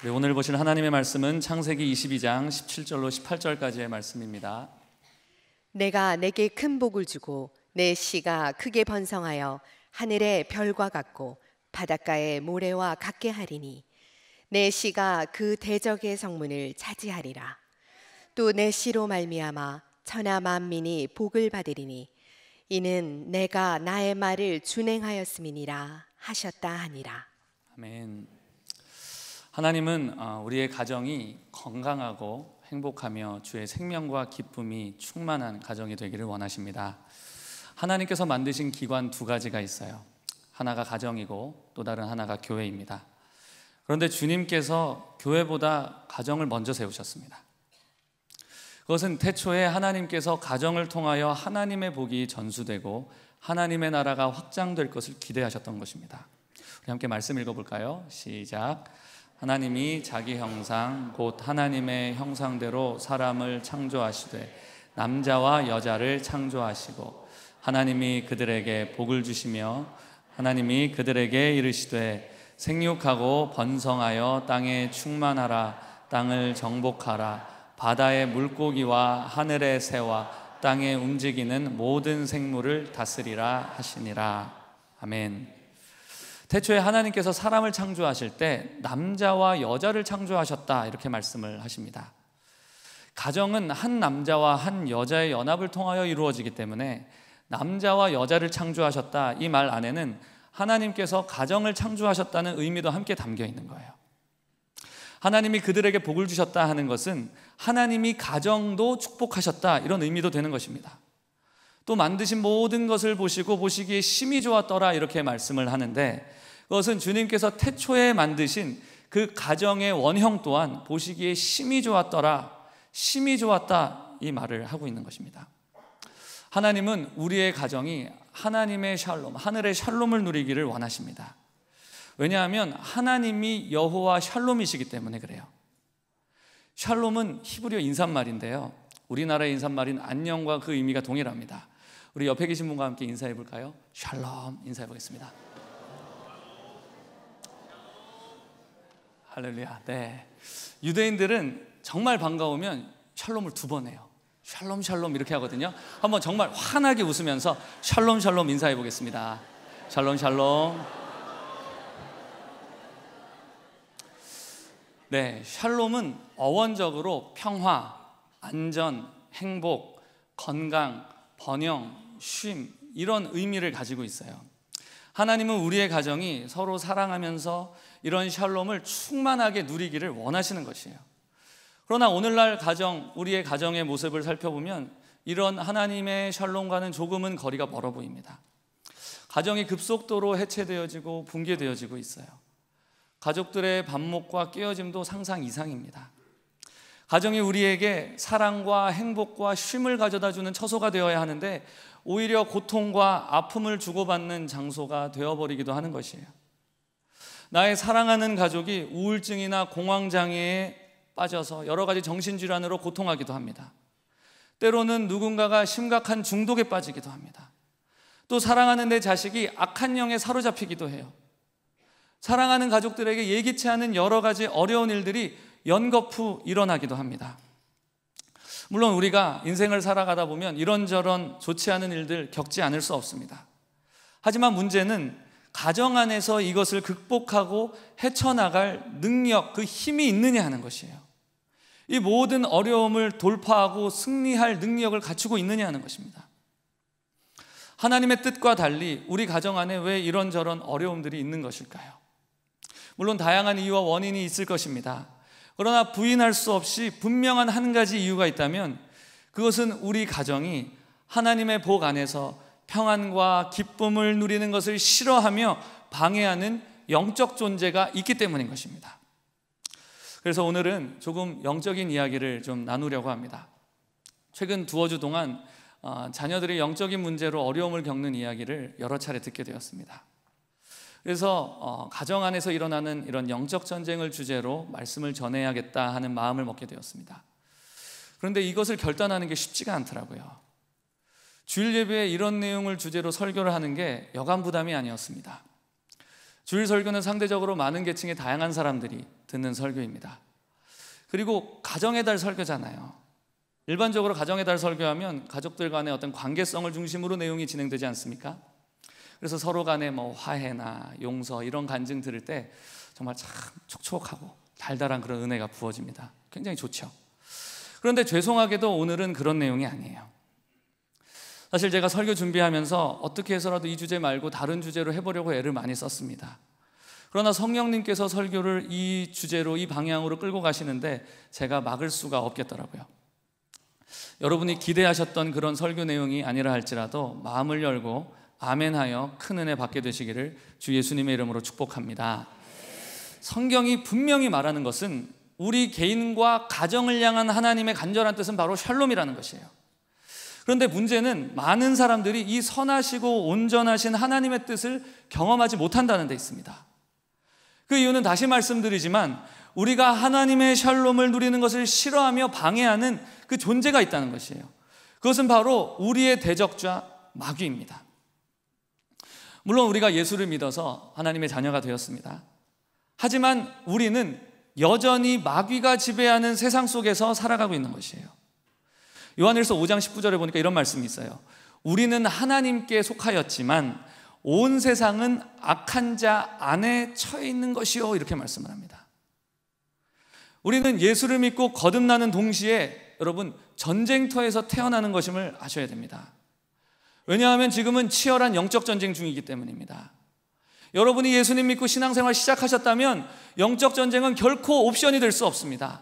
네, 오늘 보실 하나님의 말씀은 창세기 22장 17절로 18절까지의 말씀입니다. 내가 내게 큰 복을 주고 내 씨가 크게 번성하여 하늘의 별과 같고 바닷가의 모래와 같게 하리니 내 씨가 그 대적의 성문을 차지하리라. 또 내 씨로 말미암아 천하 만민이 복을 받으리니 이는 내가 나의 말을 준행하였음이니라 하셨다 하니라. 아멘. 하나님은 우리의 가정이 건강하고 행복하며 주의 생명과 기쁨이 충만한 가정이 되기를 원하십니다. 하나님께서 만드신 기관 두 가지가 있어요. 하나가 가정이고 또 다른 하나가 교회입니다. 그런데 주님께서 교회보다 가정을 먼저 세우셨습니다. 그것은 태초에 하나님께서 가정을 통하여 하나님의 복이 전수되고 하나님의 나라가 확장될 것을 기대하셨던 것입니다. 우리 함께 말씀 읽어볼까요? 시작. 하나님이 자기 형상 곧 하나님의 형상대로 사람을 창조하시되 남자와 여자를 창조하시고 하나님이 그들에게 복을 주시며 하나님이 그들에게 이르시되 생육하고 번성하여 땅에 충만하라. 땅을 정복하라. 바다의 물고기와 하늘의 새와 땅에 움직이는 모든 생물을 다스리라 하시니라. 아멘. 태초에 하나님께서 사람을 창조하실 때 남자와 여자를 창조하셨다 이렇게 말씀을 하십니다. 가정은 한 남자와 한 여자의 연합을 통하여 이루어지기 때문에 남자와 여자를 창조하셨다 이 말 안에는 하나님께서 가정을 창조하셨다는 의미도 함께 담겨 있는 거예요. 하나님이 그들에게 복을 주셨다 하는 것은 하나님이 가정도 축복하셨다 이런 의미도 되는 것입니다. 또 만드신 모든 것을 보시고 보시기에 심히 좋았더라 이렇게 말씀을 하는데 그것은 주님께서 태초에 만드신 그 가정의 원형 또한 보시기에 심히 좋았더라, 심히 좋았다 이 말을 하고 있는 것입니다. 하나님은 우리의 가정이 하나님의 샬롬, 하늘의 샬롬을 누리기를 원하십니다. 왜냐하면 하나님이 여호와 샬롬이시기 때문에 그래요. 샬롬은 히브리어 인사말인데요, 우리나라의 인사말인 안녕과 그 의미가 동일합니다. 우리 옆에 계신 분과 함께 인사해 볼까요? 샬롬 인사해 보겠습니다. 할렐루야. 네. 유대인들은 정말 반가우면 샬롬을 2번 해요. 샬롬 샬롬 이렇게 하거든요. 한번 정말 환하게 웃으면서 샬롬 샬롬 인사해 보겠습니다. 샬롬 샬롬. 네, 샬롬은 어원적으로 평화, 안전, 행복, 건강, 번영, 쉼 이런 의미를 가지고 있어요. 하나님은 우리의 가정이 서로 사랑하면서 이런 샬롬을 충만하게 누리기를 원하시는 것이에요. 그러나 오늘날 가정, 우리의 가정의 모습을 살펴보면 이런 하나님의 샬롬과는 조금은 거리가 멀어 보입니다. 가정이 급속도로 해체되어지고 붕괴되어지고 있어요. 가족들의 반목과 깨어짐도 상상 이상입니다. 가정이 우리에게 사랑과 행복과 쉼을 가져다주는 처소가 되어야 하는데 오히려 고통과 아픔을 주고받는 장소가 되어버리기도 하는 것이에요. 나의 사랑하는 가족이 우울증이나 공황장애에 빠져서 여러 가지 정신질환으로 고통하기도 합니다. 때로는 누군가가 심각한 중독에 빠지기도 합니다. 또 사랑하는 내 자식이 악한 영에 사로잡히기도 해요. 사랑하는 가족들에게 예기치 않은 여러 가지 어려운 일들이 연거푸 일어나기도 합니다. 물론 우리가 인생을 살아가다 보면 이런저런 좋지 않은 일들 겪지 않을 수 없습니다. 하지만 문제는 가정 안에서 이것을 극복하고 헤쳐나갈 능력, 그 힘이 있느냐 하는 것이에요. 이 모든 어려움을 돌파하고 승리할 능력을 갖추고 있느냐 하는 것입니다. 하나님의 뜻과 달리 우리 가정 안에 왜 이런저런 어려움들이 있는 것일까요? 물론 다양한 이유와 원인이 있을 것입니다. 그러나 부인할 수 없이 분명한 한 가지 이유가 있다면 그것은 우리 가정이 하나님의 복 안에서 평안과 기쁨을 누리는 것을 싫어하며 방해하는 영적 존재가 있기 때문인 것입니다. 그래서 오늘은 조금 영적인 이야기를 좀 나누려고 합니다. 최근 2주 동안 자녀들이 영적인 문제로 어려움을 겪는 이야기를 여러 차례 듣게 되었습니다. 그래서 가정 안에서 일어나는 이런 영적 전쟁을 주제로 말씀을 전해야겠다 하는 마음을 먹게 되었습니다. 그런데 이것을 결단하는 게 쉽지가 않더라고요. 주일 예배에 이런 내용을 주제로 설교를 하는 게 여간 부담이 아니었습니다. 주일 설교는 상대적으로 많은 계층의 다양한 사람들이 듣는 설교입니다. 그리고 가정의 달 설교잖아요. 일반적으로 가정의 달 설교하면 가족들 간의 어떤 관계성을 중심으로 내용이 진행되지 않습니까? 그래서 서로 간의 화해나 용서 이런 간증 들을 때 정말 참 촉촉하고 달달한 그런 은혜가 부어집니다. 굉장히 좋죠. 그런데 죄송하게도 오늘은 그런 내용이 아니에요. 사실 제가 설교 준비하면서 어떻게 해서라도 이 주제 말고 다른 주제로 해보려고 애를 많이 썼습니다. 그러나 성령님께서 설교를 이 주제로, 이 방향으로 끌고 가시는데 제가 막을 수가 없겠더라고요. 여러분이 기대하셨던 그런 설교 내용이 아니라 할지라도 마음을 열고 아멘하여 큰 은혜 받게 되시기를 주 예수님의 이름으로 축복합니다. 성경이 분명히 말하는 것은 우리 개인과 가정을 향한 하나님의 간절한 뜻은 바로 샬롬이라는 것이에요. 그런데 문제는 많은 사람들이 이 선하시고 온전하신 하나님의 뜻을 경험하지 못한다는 데 있습니다. 그 이유는 다시 말씀드리지만 우리가 하나님의 샬롬을 누리는 것을 싫어하며 방해하는 그 존재가 있다는 것이에요. 그것은 바로 우리의 대적자 마귀입니다. 물론 우리가 예수를 믿어서 하나님의 자녀가 되었습니다. 하지만 우리는 여전히 마귀가 지배하는 세상 속에서 살아가고 있는 것이에요. 요한일서 5장 19절에 보니까 이런 말씀이 있어요. 우리는 하나님께 속하였지만 온 세상은 악한 자 안에 처해 있는 것이요, 이렇게 말씀을 합니다. 우리는 예수를 믿고 거듭나는 동시에 여러분 전쟁터에서 태어나는 것임을 아셔야 됩니다. 왜냐하면 지금은 치열한 영적 전쟁 중이기 때문입니다. 여러분이 예수님 믿고 신앙생활 시작하셨다면 영적 전쟁은 결코 옵션이 될 수 없습니다.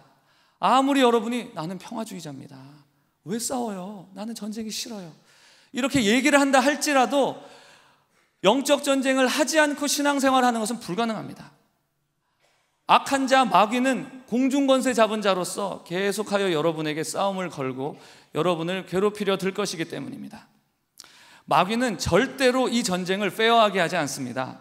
아무리 여러분이 나는 평화주의자입니다, 왜 싸워요? 나는 전쟁이 싫어요, 이렇게 얘기를 한다 할지라도 영적 전쟁을 하지 않고 신앙생활하는 것은 불가능합니다. 악한 자 마귀는 공중권세 잡은 자로서 계속하여 여러분에게 싸움을 걸고 여러분을 괴롭히려 들 것이기 때문입니다. 마귀는 절대로 이 전쟁을 페어하게 하지 않습니다.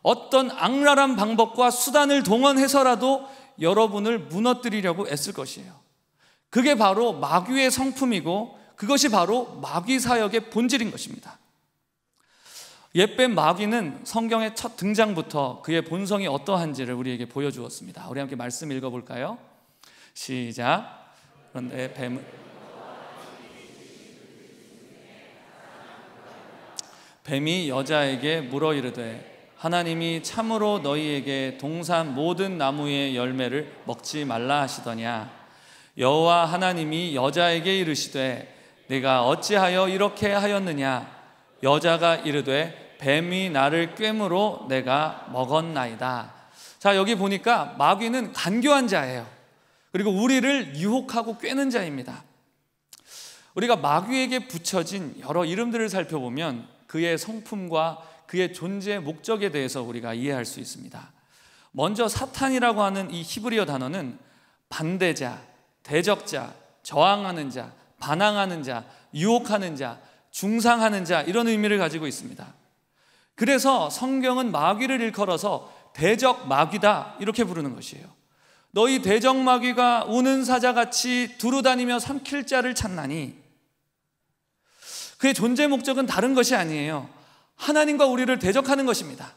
어떤 악랄한 방법과 수단을 동원해서라도 여러분을 무너뜨리려고 애쓸 것이에요. 그게 바로 마귀의 성품이고 그것이 바로 마귀 사역의 본질인 것입니다. 옛뱀 마귀는 성경의 첫 등장부터 그의 본성이 어떠한지를 우리에게 보여주었습니다. 우리 함께 말씀 읽어볼까요? 시작. 그런데 뱀이 여자에게 물어 이르되 하나님이 참으로 너희에게 동산 모든 나무의 열매를 먹지 말라 하시더냐. 여호와 하나님이 여자에게 이르시되 네가 어찌하여 이렇게 하였느냐. 여자가 이르되 뱀이 나를 꿰므로 내가 먹었나이다. 자, 여기 보니까 마귀는 간교한 자예요. 그리고 우리를 유혹하고 꿰는 자입니다. 우리가 마귀에게 붙여진 여러 이름들을 살펴보면 그의 성품과 그의 존재의 목적에 대해서 우리가 이해할 수 있습니다. 먼저 사탄이라고 하는 이 히브리어 단어는 반대자, 대적자, 저항하는 자, 반항하는 자, 유혹하는 자, 중상하는 자, 이런 의미를 가지고 있습니다. 그래서 성경은 마귀를 일컬어서 대적 마귀다 이렇게 부르는 것이에요. 너희 대적 마귀가 우는 사자같이 두루다니며 삼킬 자를 찾나니. 그의 존재 목적은 다른 것이 아니에요. 하나님과 우리를 대적하는 것입니다.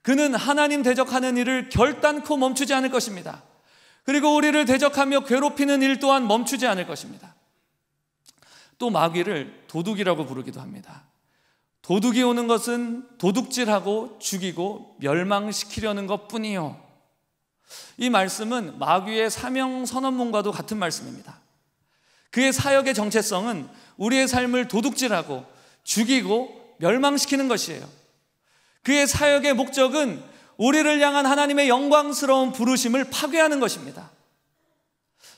그는 하나님 대적하는 일을 결단코 멈추지 않을 것입니다. 그리고 우리를 대적하며 괴롭히는 일 또한 멈추지 않을 것입니다. 또 마귀를 도둑이라고 부르기도 합니다. 도둑이 오는 것은 도둑질하고 죽이고 멸망시키려는 것뿐이요. 이 말씀은 마귀의 사명 선언문과도 같은 말씀입니다. 그의 사역의 정체성은 우리의 삶을 도둑질하고 죽이고 멸망시키는 것이에요. 그의 사역의 목적은 우리를 향한 하나님의 영광스러운 부르심을 파괴하는 것입니다.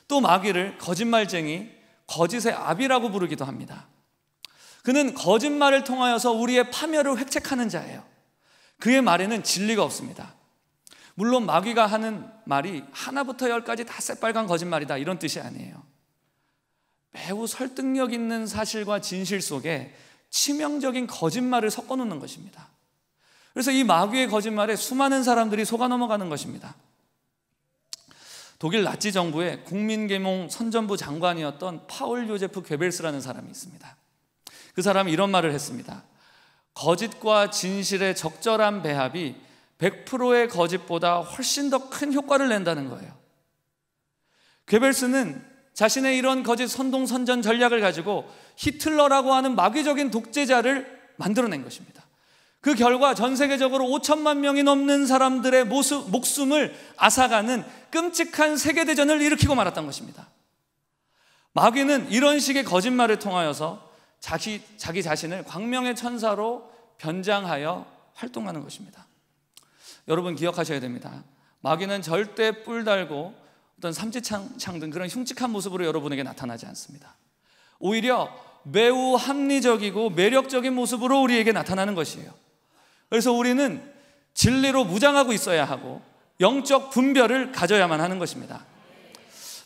또 마귀를 거짓말쟁이, 거짓의 아비라고 부르기도 합니다. 그는 거짓말을 통하여서 우리의 파멸을 획책하는 자예요. 그의 말에는 진리가 없습니다. 물론 마귀가 하는 말이 하나부터 열까지 다 새빨간 거짓말이다 이런 뜻이 아니에요. 매우 설득력 있는 사실과 진실 속에 치명적인 거짓말을 섞어 놓는 것입니다. 그래서 이 마귀의 거짓말에 수많은 사람들이 속아 넘어가는 것입니다. 독일 나치 정부의 국민계몽 선전부 장관이었던 파울 요제프 괴벨스라는 사람이 있습니다. 그 사람이 이런 말을 했습니다. 거짓과 진실의 적절한 배합이 100%의 거짓보다 훨씬 더 큰 효과를 낸다는 거예요. 괴벨스는 자신의 이런 거짓 선동선전 전략을 가지고 히틀러라고 하는 마귀적인 독재자를 만들어낸 것입니다. 그 결과 전 세계적으로 5천만 명이 넘는 사람들의 목숨을 앗아가는 끔찍한 세계대전을 일으키고 말았던 것입니다. 마귀는 이런 식의 거짓말을 통하여서 자기 자신을 광명의 천사로 변장하여 활동하는 것입니다. 여러분 기억하셔야 됩니다. 마귀는 절대 뿔 달고 어떤 삼지창 등 그런 흉측한 모습으로 여러분에게 나타나지 않습니다. 오히려 매우 합리적이고 매력적인 모습으로 우리에게 나타나는 것이에요. 그래서 우리는 진리로 무장하고 있어야 하고 영적 분별을 가져야만 하는 것입니다.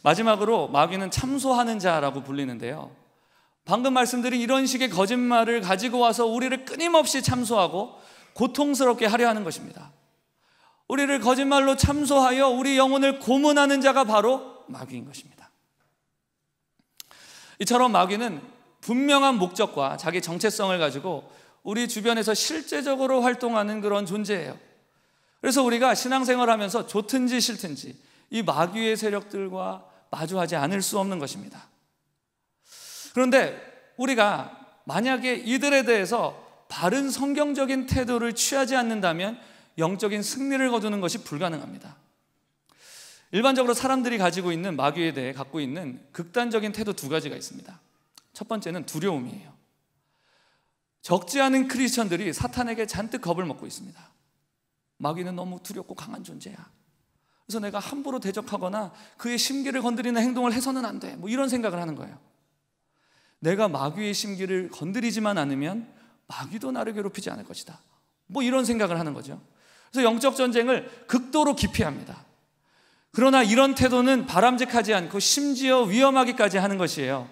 마지막으로 마귀는 참소하는 자라고 불리는데요, 방금 말씀드린 이런 식의 거짓말을 가지고 와서 우리를 끊임없이 참소하고 고통스럽게 하려 하는 것입니다. 우리를 거짓말로 참소하여 우리 영혼을 고문하는 자가 바로 마귀인 것입니다. 이처럼 마귀는 분명한 목적과 자기 정체성을 가지고 우리 주변에서 실제적으로 활동하는 그런 존재예요. 그래서 우리가 신앙생활을 하면서 좋든지 싫든지 이 마귀의 세력들과 마주하지 않을 수 없는 것입니다. 그런데 우리가 만약에 이들에 대해서 바른 성경적인 태도를 취하지 않는다면 영적인 승리를 거두는 것이 불가능합니다. 일반적으로 사람들이 가지고 있는 마귀에 대해 갖고 있는 극단적인 태도 두 가지가 있습니다. 첫 번째는 두려움이에요. 적지 않은 크리스천들이 사탄에게 잔뜩 겁을 먹고 있습니다. 마귀는 너무 두렵고 강한 존재야. 그래서 내가 함부로 대적하거나 그의 심기를 건드리는 행동을 해서는 안 돼. 이런 생각을 하는 거예요. 내가 마귀의 심기를 건드리지만 않으면 마귀도 나를 괴롭히지 않을 것이다. 이런 생각을 하는 거죠. 그래서 영적 전쟁을 극도로 기피합니다. 그러나 이런 태도는 바람직하지 않고 심지어 위험하기까지 하는 것이에요.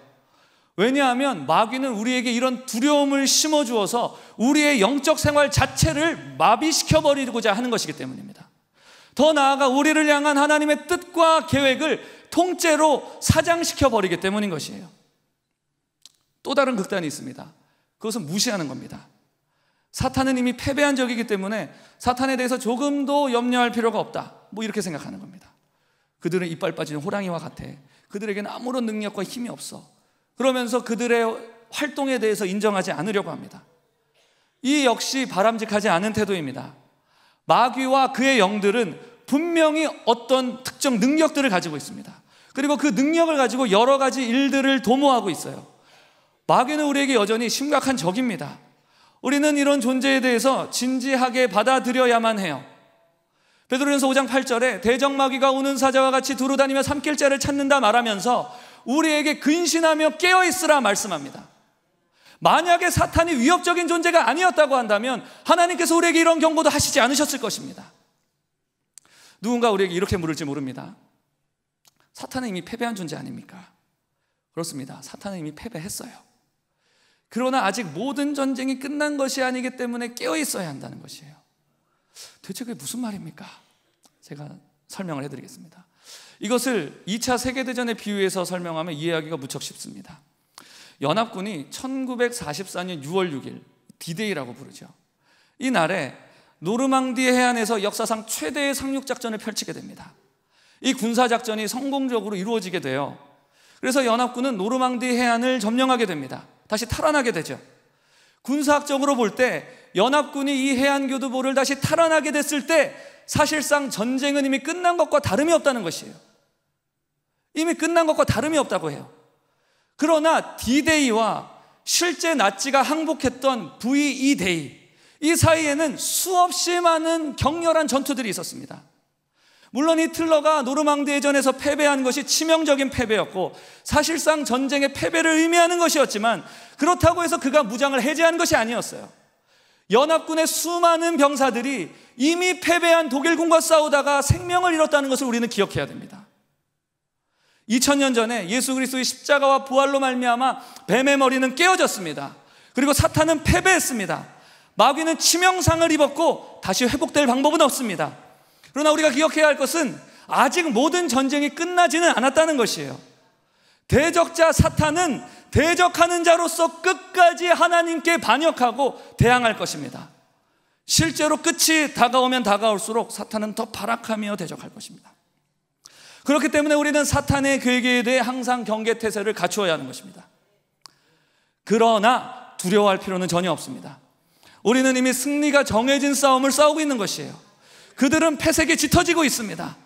왜냐하면 마귀는 우리에게 이런 두려움을 심어주어서 우리의 영적 생활 자체를 마비시켜버리고자 하는 것이기 때문입니다. 더 나아가 우리를 향한 하나님의 뜻과 계획을 통째로 사장시켜버리기 때문인 것이에요. 또 다른 극단이 있습니다. 그것은 무시하는 겁니다. 사탄은 이미 패배한 적이기 때문에 사탄에 대해서 조금도 염려할 필요가 없다, 이렇게 생각하는 겁니다. 그들은 이빨 빠진 호랑이와 같아. 그들에게는 아무런 능력과 힘이 없어. 그러면서 그들의 활동에 대해서 인정하지 않으려고 합니다. 이 역시 바람직하지 않은 태도입니다. 마귀와 그의 영들은 분명히 어떤 특정 능력들을 가지고 있습니다. 그리고 그 능력을 가지고 여러 가지 일들을 도모하고 있어요. 마귀는 우리에게 여전히 심각한 적입니다. 우리는 이런 존재에 대해서 진지하게 받아들여야만 해요. 베드로전서 5장 8절에 대적마귀가 우는 사자와 같이 두루다니며 삼킬 자를 찾는다 말하면서 우리에게 근신하며 깨어있으라 말씀합니다. 만약에 사탄이 위협적인 존재가 아니었다고 한다면 하나님께서 우리에게 이런 경고도 하시지 않으셨을 것입니다. 누군가 우리에게 이렇게 물을지 모릅니다. 사탄은 이미 패배한 존재 아닙니까? 그렇습니다. 사탄은 이미 패배했어요. 그러나 아직 모든 전쟁이 끝난 것이 아니기 때문에 깨어있어야 한다는 것이에요. 대체 그게 무슨 말입니까? 제가 설명을 해드리겠습니다. 이것을 2차 세계대전에 비유해서 설명하면 이해하기가 무척 쉽습니다. 연합군이 1944년 6월 6일 D-Day라고 부르죠. 이 날에 노르망디 해안에서 역사상 최대의 상륙작전을 펼치게 됩니다. 이 군사작전이 성공적으로 이루어지게 돼요. 그래서 연합군은 노르망디 해안을 점령하게 됩니다. 다시 탈환하게 되죠. 군사학적으로 볼 때 연합군이 이 해안교두보를 다시 탈환하게 됐을 때 사실상 전쟁은 이미 끝난 것과 다름이 없다는 것이에요. 이미 끝난 것과 다름이 없다고 해요. 그러나 D-Day와 실제 나치가 항복했던 VE-Day, 이 사이에는 수없이 많은 격렬한 전투들이 있었습니다. 물론 히틀러가 노르망디 해전에서 패배한 것이 치명적인 패배였고 사실상 전쟁의 패배를 의미하는 것이었지만 그렇다고 해서 그가 무장을 해제한 것이 아니었어요. 연합군의 수많은 병사들이 이미 패배한 독일군과 싸우다가 생명을 잃었다는 것을 우리는 기억해야 됩니다. 2000년 전에 예수 그리스도의 십자가와 부활로 말미암아 뱀의 머리는 깨어졌습니다. 그리고 사탄은 패배했습니다. 마귀는 치명상을 입었고 다시 회복될 방법은 없습니다. 그러나 우리가 기억해야 할 것은 아직 모든 전쟁이 끝나지는 않았다는 것이에요. 대적자 사탄은 대적하는 자로서 끝까지 하나님께 반역하고 대항할 것입니다. 실제로 끝이 다가오면 다가올수록 사탄은 더 발악하며 대적할 것입니다. 그렇기 때문에 우리는 사탄의 계획에 대해 항상 경계태세를 갖추어야 하는 것입니다. 그러나 두려워할 필요는 전혀 없습니다. 우리는 이미 승리가 정해진 싸움을 싸우고 있는 것이에요. 그들은 패색에 짙어지고 있습니다.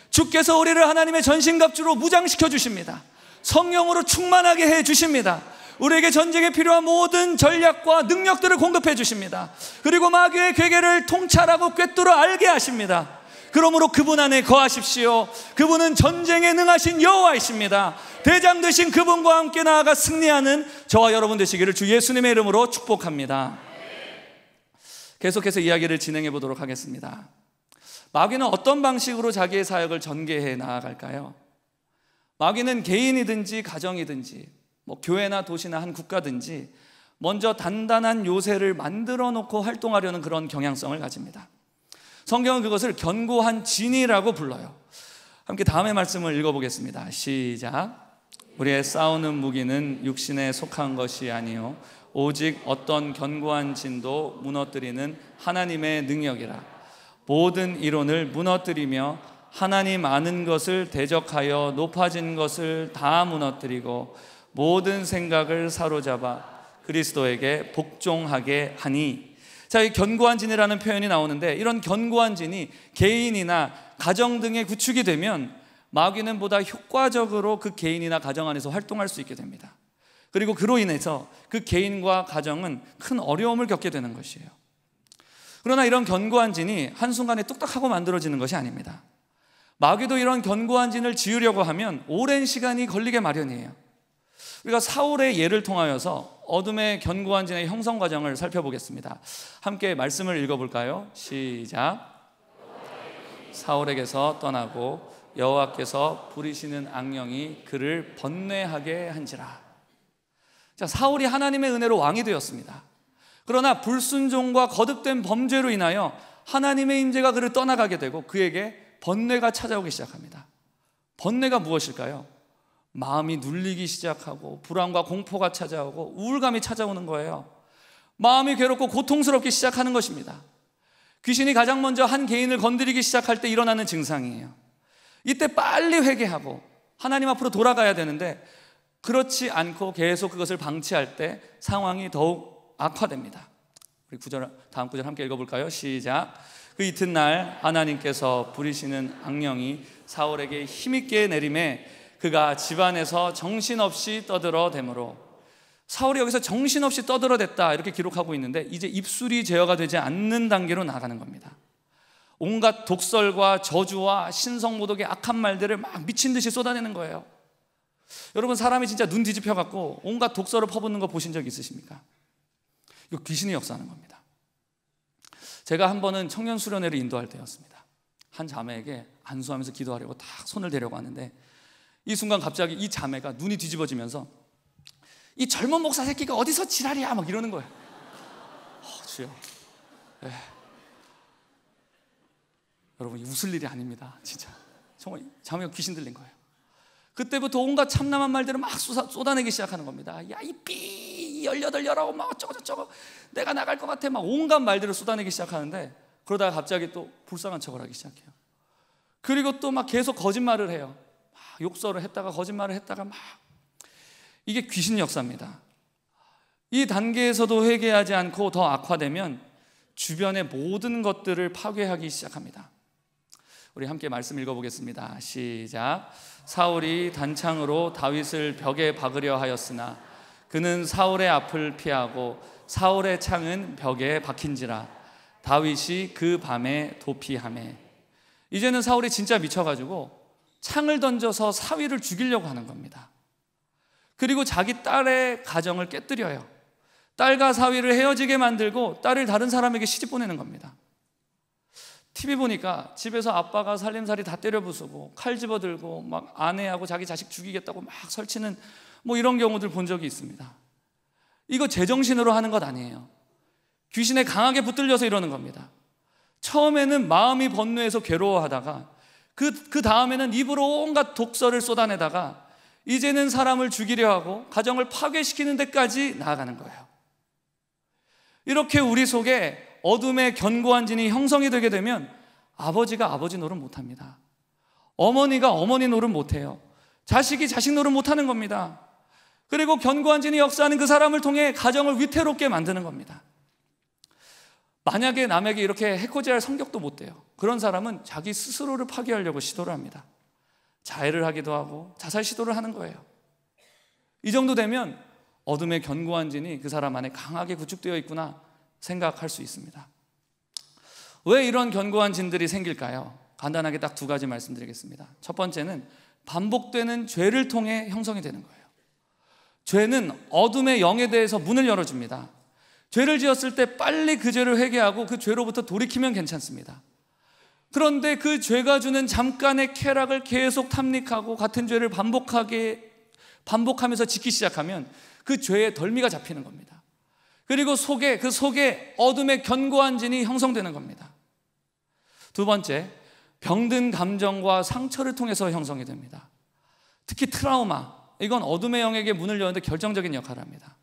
주께서 우리를 하나님의 전신갑주로 무장시켜 주십니다. 성령으로 충만하게 해 주십니다. 우리에게 전쟁에 필요한 모든 전략과 능력들을 공급해 주십니다. 그리고 마귀의 괴계를 통찰하고 꿰뚫어 알게 하십니다. 그러므로 그분 안에 거하십시오. 그분은 전쟁에 능하신 여호와이십니다. 대장 되신 그분과 함께 나아가 승리하는 저와 여러분 되시기를 주 예수님의 이름으로 축복합니다. 계속해서 이야기를 진행해 보도록 하겠습니다. 마귀는 어떤 방식으로 자기의 사역을 전개해 나아갈까요? 마귀는 개인이든지 가정이든지 교회나 도시나 한 국가든지 먼저 단단한 요새를 만들어 놓고 활동하려는 그런 경향성을 가집니다. 성경은 그것을 견고한 진이라고 불러요. 함께 다음의 말씀을 읽어보겠습니다. 시작. 우리의 싸우는 무기는 육신에 속한 것이 아니요 오직 어떤 견고한 진도 무너뜨리는 하나님의 능력이라. 모든 이론을 무너뜨리며 하나님 아는 것을 대적하여 높아진 것을 다 무너뜨리고 모든 생각을 사로잡아 그리스도에게 복종하게 하니. 자, 이 견고한 진이라는 표현이 나오는데, 이런 견고한 진이 개인이나 가정 등의 구축이 되면 마귀는 보다 효과적으로 그 개인이나 가정 안에서 활동할 수 있게 됩니다. 그리고 그로 인해서 그 개인과 가정은 큰 어려움을 겪게 되는 것이에요. 그러나 이런 견고한 진이 한순간에 뚝딱하고 만들어지는 것이 아닙니다. 마귀도 이런 견고한 진을 지으려고 하면 오랜 시간이 걸리게 마련이에요. 우리가 사울의 예를 통하여서 어둠의 견고한 진의 형성 과정을 살펴보겠습니다. 함께 말씀을 읽어볼까요? 시작. 사울에게서 떠나고 여호와께서 부리시는 악령이 그를 번뇌하게 한지라. 자, 사울이 하나님의 은혜로 왕이 되었습니다. 그러나 불순종과 거듭된 범죄로 인하여 하나님의 임재가 그를 떠나가게 되고 그에게 번뇌가 찾아오기 시작합니다. 번뇌가 무엇일까요? 마음이 눌리기 시작하고 불안과 공포가 찾아오고 우울감이 찾아오는 거예요. 마음이 괴롭고 고통스럽기 시작하는 것입니다. 귀신이 가장 먼저 한 개인을 건드리기 시작할 때 일어나는 증상이에요. 이때 빨리 회개하고 하나님 앞으로 돌아가야 되는데 그렇지 않고 계속 그것을 방치할 때 상황이 더욱 악화됩니다. 우리 다음 구절 함께 읽어볼까요? 시작. 그 이튿날 하나님께서 부리시는 악령이 사울에게 힘있게 내림에 그가 집안에서 정신없이 떠들어대므로. 사울이 여기서 정신없이 떠들어댔다 이렇게 기록하고 있는데 이제 입술이 제어가 되지 않는 단계로 나아가는 겁니다. 온갖 독설과 저주와 신성모독의 악한 말들을 막 미친 듯이 쏟아내는 거예요. 여러분, 사람이 진짜 눈 뒤집혀 갖고 온갖 독설을 퍼붓는 거 보신 적 있으십니까? 이거 귀신이 역사하는 겁니다. 제가 한 번은 청년 수련회를 인도할 때였습니다. 한 자매에게 안수하면서 기도하려고 딱 손을 대려고 하는데 이 순간 갑자기 이 자매가 눈이 뒤집어지면서 이 젊은 목사 새끼가 어디서 지랄이야 막 이러는 거예요. 주여. 여러분, 웃을 일이 아닙니다. 진짜 정말 자매가 귀신 들린 거예요. 그때부터 온갖 참남한 말들을 막 쏟아내기 시작하는 겁니다. 야, 이 삐 18열하고 막 어쩌고 내가 나갈 것 같아 막 온갖 말들을 쏟아내기 시작하는데 그러다가 갑자기 또 불쌍한 척을 하기 시작해요. 그리고 또 막 계속 거짓말을 해요. 막 욕설을 했다가 거짓말을 했다가 막. 이게 귀신 역사입니다. 이 단계에서도 회개하지 않고 더 악화되면 주변의 모든 것들을 파괴하기 시작합니다. 우리 함께 말씀 읽어보겠습니다. 시작. 사울이 단창으로 다윗을 벽에 박으려 하였으나 그는 사울의 앞을 피하고 사울의 창은 벽에 박힌지라. 다윗이 그 밤에 도피하매. 이제는 사울이 진짜 미쳐가지고 창을 던져서 사위를 죽이려고 하는 겁니다. 그리고 자기 딸의 가정을 깨뜨려요. 딸과 사위를 헤어지게 만들고 딸을 다른 사람에게 시집 보내는 겁니다. TV 보니까 집에서 아빠가 살림살이 다 때려 부수고 칼 집어들고 막 아내하고 자기 자식 죽이겠다고 막 설치는 뭐 이런 경우들 본 적이 있습니다. 이거 제정신으로 하는 것 아니에요. 귀신에 강하게 붙들려서 이러는 겁니다. 처음에는 마음이 번뇌해서 괴로워하다가 그 다음에는 입으로 온갖 독설을 쏟아내다가 이제는 사람을 죽이려 하고 가정을 파괴시키는 데까지 나아가는 거예요. 이렇게 우리 속에 어둠의 견고한 진이 형성이 되게 되면 아버지가 아버지 노릇 못합니다. 어머니가 어머니 노릇 못해요. 자식이 자식 노릇 못하는 겁니다. 그리고 견고한 진이 역사하는 그 사람을 통해 가정을 위태롭게 만드는 겁니다. 만약에 남에게 이렇게 해코지할 성격도 못 돼요. 그런 사람은 자기 스스로를 파괴하려고 시도를 합니다. 자해를 하기도 하고 자살 시도를 하는 거예요. 이 정도 되면 어둠의 견고한 진이 그 사람 안에 강하게 구축되어 있구나 생각할 수 있습니다. 왜 이런 견고한 진들이 생길까요? 간단하게 딱 두 가지 말씀드리겠습니다. 첫 번째는 반복되는 죄를 통해 형성이 되는 거예요. 죄는 어둠의 영에 대해서 문을 열어줍니다. 죄를 지었을 때 빨리 그 죄를 회개하고 그 죄로부터 돌이키면 괜찮습니다. 그런데 그 죄가 주는 잠깐의 쾌락을 계속 탐닉하고 같은 죄를 반복하면서 짓기 시작하면 그 죄의 덜미가 잡히는 겁니다. 그리고 그 속에 어둠의 견고한 진이 형성되는 겁니다. 두 번째, 병든 감정과 상처를 통해서 형성이 됩니다. 특히 트라우마, 이건 어둠의 영에게 문을 여는데 결정적인 역할을 합니다.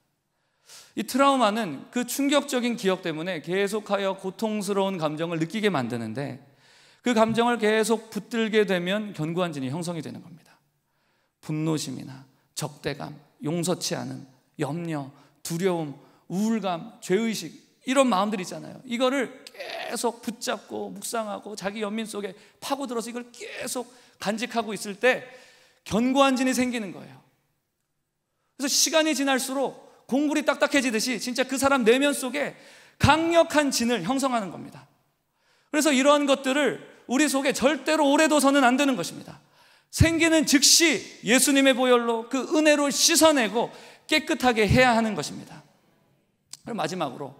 이 트라우마는 그 충격적인 기억 때문에 계속하여 고통스러운 감정을 느끼게 만드는데 그 감정을 계속 붙들게 되면 견고한 진이 형성이 되는 겁니다. 분노심이나 적대감, 용서치 않음, 염려, 두려움, 우울감, 죄의식, 이런 마음들 있잖아요. 이거를 계속 붙잡고 묵상하고 자기 연민 속에 파고들어서 이걸 계속 간직하고 있을 때 견고한 진이 생기는 거예요. 그래서 시간이 지날수록 공불이 딱딱해지듯이 진짜 그 사람 내면 속에 강력한 진을 형성하는 겁니다. 그래서 이러한 것들을 우리 속에 절대로 오래 둬서는 안 되는 것입니다. 생기는 즉시 예수님의 보혈로 그 은혜로 씻어내고 깨끗하게 해야 하는 것입니다. 그럼 마지막으로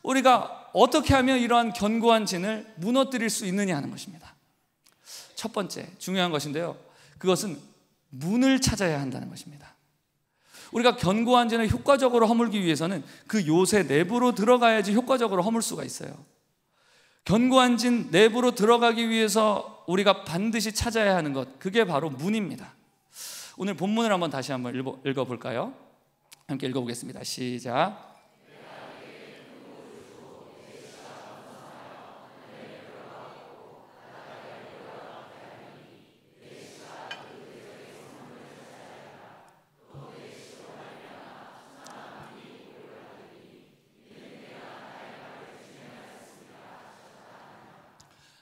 우리가 어떻게 하면 이러한 견고한 진을 무너뜨릴 수 있느냐 하는 것입니다. 첫 번째 중요한 것인데요, 그것은 문을 찾아야 한다는 것입니다. 우리가 견고한 진을 효과적으로 허물기 위해서는 그 요새 내부로 들어가야지 효과적으로 허물 수가 있어요. 견고한 진 내부로 들어가기 위해서 우리가 반드시 찾아야 하는 것, 그게 바로 문입니다. 오늘 본문을 한번 다시 한번 읽어볼까요? 함께 읽어보겠습니다. 시작.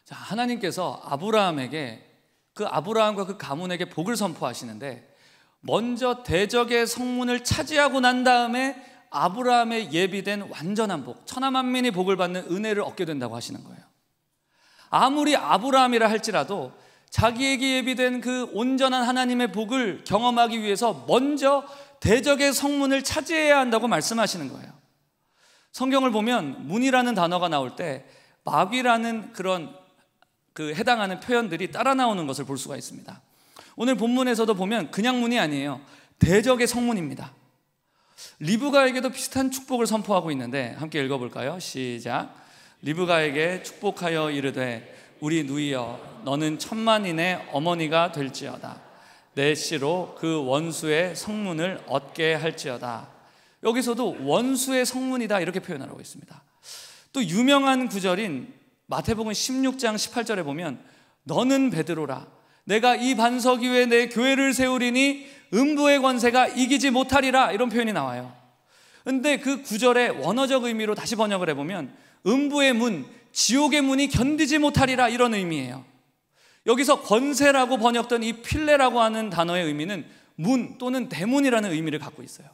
자, 하나님께서 아브라함에게 그 아브라함과 그 가문에게 복을 선포하시는데 먼저 대적의 성문을 차지하고 난 다음에 아브라함의 예비된 완전한 복, 천하만민이 복을 받는 은혜를 얻게 된다고 하시는 거예요. 아무리 아브라함이라 할지라도 자기에게 예비된 그 온전한 하나님의 복을 경험하기 위해서 먼저 대적의 성문을 차지해야 한다고 말씀하시는 거예요. 성경을 보면 문이라는 단어가 나올 때 마귀라는 그런 해당하는 표현들이 따라 나오는 것을 볼 수가 있습니다. 오늘 본문에서도 보면 그냥 문이 아니에요. 대적의 성문입니다. 리브가에게도 비슷한 축복을 선포하고 있는데 함께 읽어볼까요? 시작. 리브가에게 축복하여 이르되 우리 누이여 너는 천만인의 어머니가 될지어다. 내 씨로 그 원수의 성문을 얻게 할지어다. 여기서도 원수의 성문이다 이렇게 표현하고 있습니다. 또 유명한 구절인 마태복음 16장 18절에 보면 너는 베드로라 내가 이 반석 위에 내 교회를 세우리니 음부의 권세가 이기지 못하리라 이런 표현이 나와요. 그런데 그 구절의 원어적 의미로 다시 번역을 해보면 음부의 문, 지옥의 문이 견디지 못하리라 이런 의미예요. 여기서 권세라고 번역된 이 필레라고 하는 단어의 의미는 문 또는 대문이라는 의미를 갖고 있어요.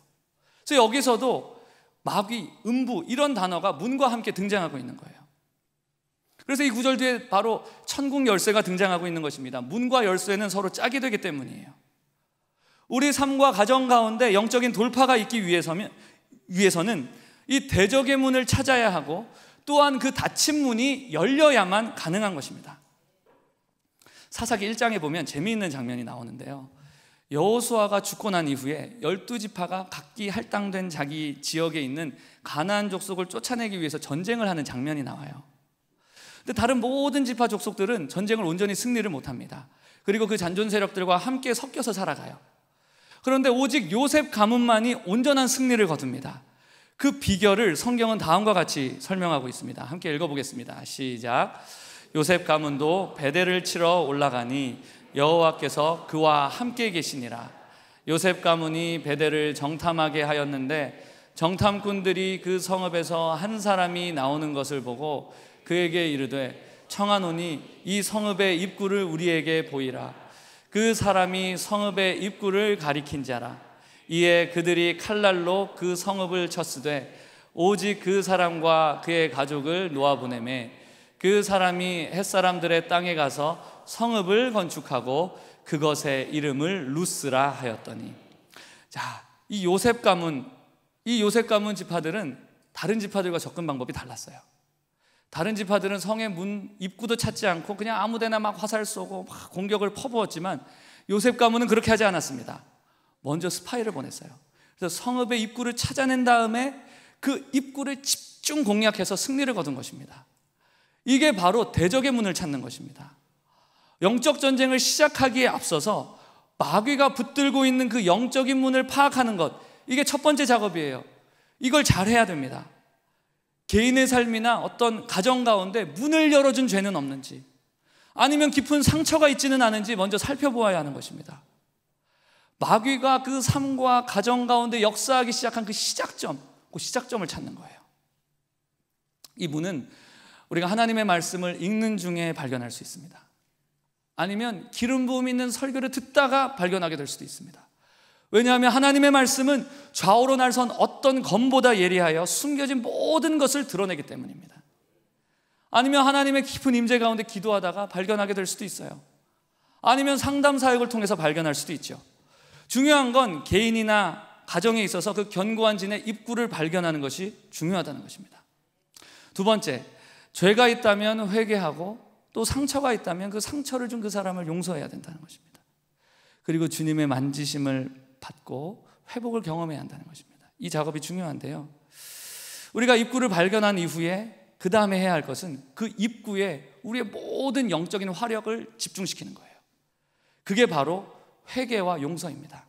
그래서 여기서도 마귀, 음부 이런 단어가 문과 함께 등장하고 있는 거예요. 그래서 이 구절 뒤에 바로 천국 열쇠가 등장하고 있는 것입니다. 문과 열쇠는 서로 짝이 되기 때문이에요. 우리 삶과 가정 가운데 영적인 돌파가 있기 위해서는 이 대적의 문을 찾아야 하고 또한 그 닫힌 문이 열려야만 가능한 것입니다. 사사기 1장에 보면 재미있는 장면이 나오는데요, 여호수아가 죽고 난 이후에 12지파가 각기 할당된 자기 지역에 있는 가나안 족속을 쫓아내기 위해서 전쟁을 하는 장면이 나와요. 근데 다른 모든 지파 족속들은 전쟁을 온전히 승리를 못합니다. 그리고 그 잔존 세력들과 함께 섞여서 살아가요. 그런데 오직 요셉 가문만이 온전한 승리를 거둡니다. 그 비결을 성경은 다음과 같이 설명하고 있습니다. 함께 읽어보겠습니다. 시작. 요셉 가문도 베델을 치러 올라가니 여호와께서 그와 함께 계시니라. 요셉 가문이 베델을 정탐하게 하였는데 정탐꾼들이 그 성읍에서 한 사람이 나오는 것을 보고 그에게 이르되 청하노니 이 성읍의 입구를 우리에게 보이라. 그 사람이 성읍의 입구를 가리킨 자라. 이에 그들이 칼날로 그 성읍을 쳤으되 오직 그 사람과 그의 가족을 놓아보내매 그 사람이 햇사람들의 땅에 가서 성읍을 건축하고 그것의 이름을 루스라 하였더니. 자, 이 요셉 가문 지파들은 다른 지파들과 접근 방법이 달랐어요. 다른 지파들은 성의 문 입구도 찾지 않고 그냥 아무데나 막 화살 쏘고 막 공격을 퍼부었지만 요셉 가문은 그렇게 하지 않았습니다. 먼저 스파이를 보냈어요. 그래서 성읍의 입구를 찾아낸 다음에 그 입구를 집중 공략해서 승리를 거둔 것입니다. 이게 바로 대적의 문을 찾는 것입니다. 영적 전쟁을 시작하기에 앞서서 마귀가 붙들고 있는 그 영적인 문을 파악하는 것, 이게 첫 번째 작업이에요. 이걸 잘해야 됩니다. 개인의 삶이나 어떤 가정 가운데 문을 열어준 죄는 없는지, 아니면 깊은 상처가 있지는 않은지 먼저 살펴보아야 하는 것입니다. 마귀가 그 삶과 가정 가운데 역사하기 시작한 그 시작점을 찾는 거예요. 이 문은 우리가 하나님의 말씀을 읽는 중에 발견할 수 있습니다. 아니면 기름 부음 있는 설교를 듣다가 발견하게 될 수도 있습니다. 왜냐하면 하나님의 말씀은 좌우로 날선 어떤 검보다 예리하여 숨겨진 모든 것을 드러내기 때문입니다. 아니면 하나님의 깊은 임재 가운데 기도하다가 발견하게 될 수도 있어요. 아니면 상담 사역을 통해서 발견할 수도 있죠. 중요한 건 개인이나 가정에 있어서 그 견고한 진의 입구를 발견하는 것이 중요하다는 것입니다. 두 번째, 죄가 있다면 회개하고 또 상처가 있다면 그 상처를 준 그 사람을 용서해야 된다는 것입니다. 그리고 주님의 만지심을 받고 회복을 경험해야 한다는 것입니다. 이 작업이 중요한데요, 우리가 입구를 발견한 이후에 그 다음에 해야 할 것은 그 입구에 우리의 모든 영적인 화력을 집중시키는 거예요. 그게 바로 회개와 용서입니다.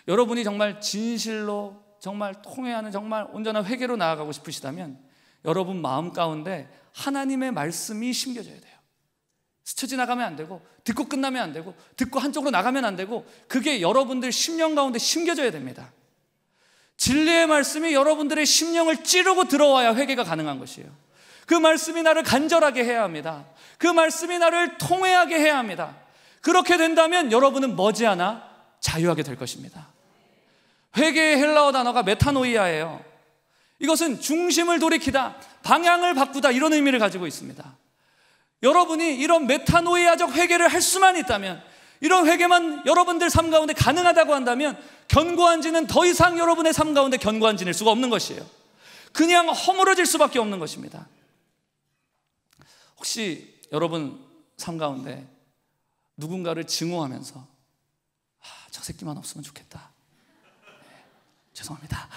여러분이 정말 진실로 정말 통회하는 정말 온전한 회개로 나아가고 싶으시다면 여러분 마음 가운데 하나님의 말씀이 심겨져야 돼요. 스쳐 지나가면 안 되고, 듣고 끝나면 안 되고, 듣고 한쪽으로 나가면 안 되고, 그게 여러분들 심령 가운데 심겨져야 됩니다. 진리의 말씀이 여러분들의 심령을 찌르고 들어와야 회개가 가능한 것이에요. 그 말씀이 나를 간절하게 해야 합니다. 그 말씀이 나를 통회하게 해야 합니다. 그렇게 된다면 여러분은 머지않아 자유하게 될 것입니다. 회개의 헬라어 단어가 메타노이아예요. 이것은 중심을 돌이키다, 방향을 바꾸다, 이런 의미를 가지고 있습니다. 여러분이 이런 메타노이아적 회개를 할 수만 있다면, 이런 회개만 여러분들 삶 가운데 가능하다고 한다면 견고한 진은 더 이상 여러분의 삶 가운데 견고한 진일 수가 없는 것이에요. 그냥 허물어질 수밖에 없는 것입니다. 혹시 여러분 삶 가운데 누군가를 증오하면서 저 새끼만 없으면 좋겠다, 죄송합니다,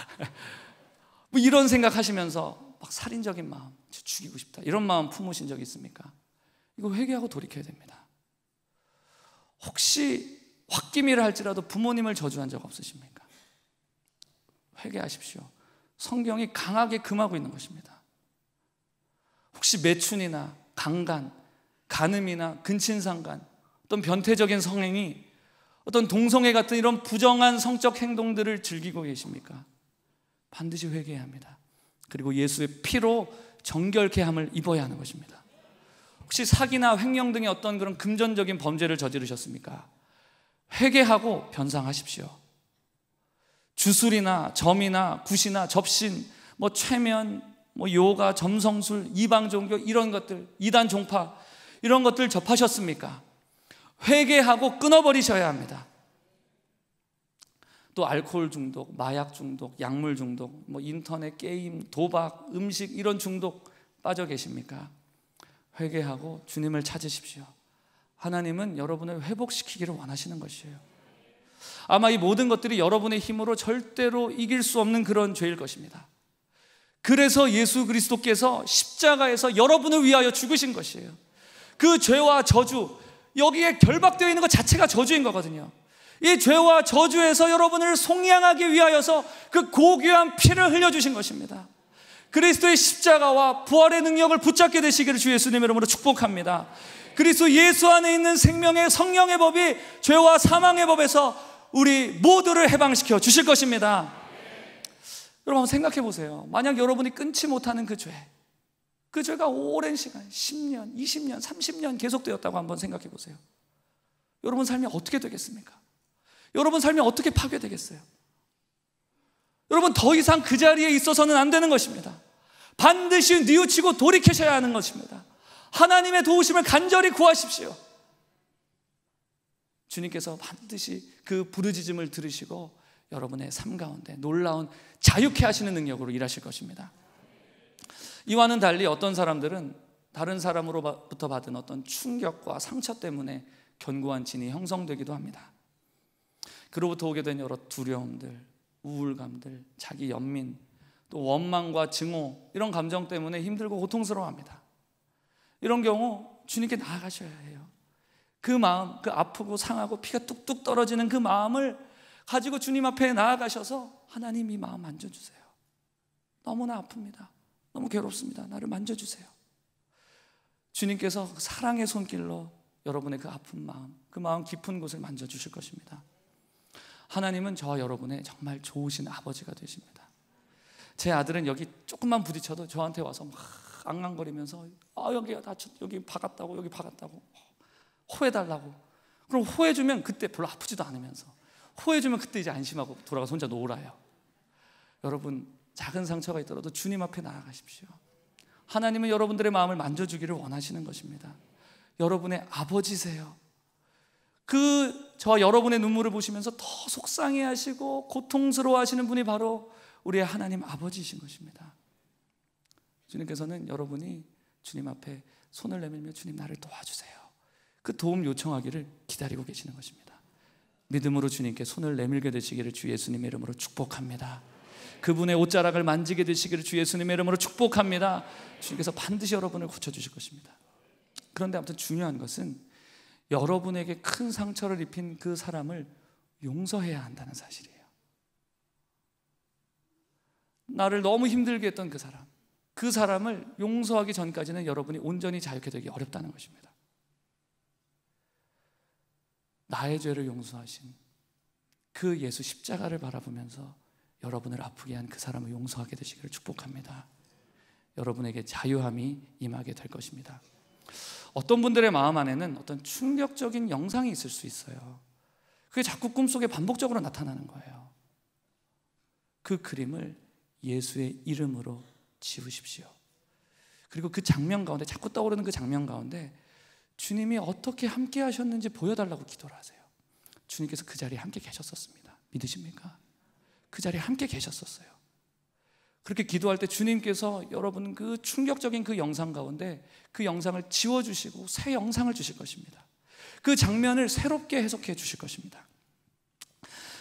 뭐 이런 생각하시면서 막 살인적인 마음, 죽이고 싶다, 이런 마음 품으신 적 있습니까? 이거 회개하고 돌이켜야 됩니다. 혹시 홧김이라 할지라도 부모님을 저주한 적 없으십니까? 회개하십시오. 성경이 강하게 금하고 있는 것입니다. 혹시 매춘이나 강간, 간음이나 근친상간, 어떤 변태적인 성행위, 어떤 동성애 같은 이런 부정한 성적 행동들을 즐기고 계십니까? 반드시 회개해야 합니다. 그리고 예수의 피로 정결케 함을 입어야 하는 것입니다. 혹시 사기나 횡령 등의 어떤 그런 금전적인 범죄를 저지르셨습니까? 회개하고 변상하십시오. 주술이나 점이나 굿이나 접신, 뭐 최면, 뭐 요가, 점성술, 이방 종교, 이런 것들, 이단 종파, 이런 것들 접하셨습니까? 회개하고 끊어버리셔야 합니다. 또 알코올 중독, 마약 중독, 약물 중독, 뭐 인터넷 게임, 도박, 음식, 이런 중독 빠져 계십니까? 회개하고 주님을 찾으십시오. 하나님은 여러분을 회복시키기를 원하시는 것이에요. 아마 이 모든 것들이 여러분의 힘으로 절대로 이길 수 없는 그런 죄일 것입니다. 그래서 예수 그리스도께서 십자가에서 여러분을 위하여 죽으신 것이에요. 그 죄와 저주, 여기에 결박되어 있는 것 자체가 저주인 거거든요. 이 죄와 저주에서 여러분을 속량하기 위하여서 그 고귀한 피를 흘려주신 것입니다. 그리스도의 십자가와 부활의 능력을 붙잡게 되시기를 주 예수님의 이름으로 축복합니다. 그리스도 예수 안에 있는 생명의 성령의 법이 죄와 사망의 법에서 우리 모두를 해방시켜 주실 것입니다. 여러분 한번 생각해 보세요. 만약 여러분이 끊지 못하는 그 죄가 오랜 시간 10년, 20년, 30년 계속되었다고 한번 생각해 보세요. 여러분 삶이 어떻게 되겠습니까? 여러분 삶이 어떻게 파괴되겠어요? 여러분 더 이상 그 자리에 있어서는 안 되는 것입니다. 반드시 뉘우치고 돌이키셔야 하는 것입니다. 하나님의 도우심을 간절히 구하십시오. 주님께서 반드시 그 부르짖음을 들으시고 여러분의 삶 가운데 놀라운 자유케 하시는 능력으로 일하실 것입니다. 이와는 달리 어떤 사람들은 다른 사람으로부터 받은 어떤 충격과 상처 때문에 견고한 진이 형성되기도 합니다. 그로부터 오게 된 여러 두려움들, 우울감들, 자기 연민, 또 원망과 증오, 이런 감정 때문에 힘들고 고통스러워합니다. 이런 경우 주님께 나아가셔야 해요. 그 마음, 그 아프고 상하고 피가 뚝뚝 떨어지는 그 마음을 가지고 주님 앞에 나아가셔서 하나님 이 마음 만져주세요. 너무나 아픕니다. 너무 괴롭습니다. 나를 만져주세요. 주님께서 사랑의 손길로 여러분의 그 아픈 마음, 그 마음 깊은 곳을 만져주실 것입니다. 하나님은 저와 여러분의 정말 좋으신 아버지가 되십니다. 제 아들은 여기 조금만 부딪혀도 저한테 와서 막 앙앙거리면서 여기가 다쳤, 여기 박았다고, 여기 박았다고 호해달라고. 그럼 호해주면 그때 별로 아프지도 않으면서 호해주면 그때 이제 안심하고 돌아가서 혼자 놀아요. 여러분 작은 상처가 있더라도 주님 앞에 나아가십시오. 하나님은 여러분들의 마음을 만져주기를 원하시는 것입니다. 여러분의 아버지세요. 저와 여러분의 눈물을 보시면서 더 속상해하시고 고통스러워하시는 분이 바로 우리의 하나님 아버지이신 것입니다. 주님께서는 여러분이 주님 앞에 손을 내밀며 주님 나를 도와주세요, 그 도움 요청하기를 기다리고 계시는 것입니다. 믿음으로 주님께 손을 내밀게 되시기를 주 예수님의 이름으로 축복합니다. 그분의 옷자락을 만지게 되시기를 주 예수님의 이름으로 축복합니다. 주님께서 반드시 여러분을 고쳐주실 것입니다. 그런데 아무튼 중요한 것은 여러분에게 큰 상처를 입힌 그 사람을 용서해야 한다는 사실이에요. 나를 너무 힘들게 했던 그 사람을 용서하기 전까지는 여러분이 온전히 자유케 되기 어렵다는 것입니다. 나의 죄를 용서하신 그 예수 십자가를 바라보면서 여러분을 아프게 한 그 사람을 용서하게 되시기를 축복합니다. 여러분에게 자유함이 임하게 될 것입니다. 어떤 분들의 마음 안에는 어떤 충격적인 영상이 있을 수 있어요. 그게 자꾸 꿈속에 반복적으로 나타나는 거예요. 그 그림을 예수의 이름으로 지우십시오. 그리고 그 장면 가운데, 자꾸 떠오르는 그 장면 가운데 주님이 어떻게 함께 하셨는지 보여달라고 기도를 하세요. 주님께서 그 자리에 함께 계셨었습니다. 믿으십니까? 그 자리에 함께 계셨었어요. 그렇게 기도할 때 주님께서 여러분 그 충격적인 그 영상 가운데 그 영상을 지워주시고 새 영상을 주실 것입니다. 그 장면을 새롭게 해석해 주실 것입니다.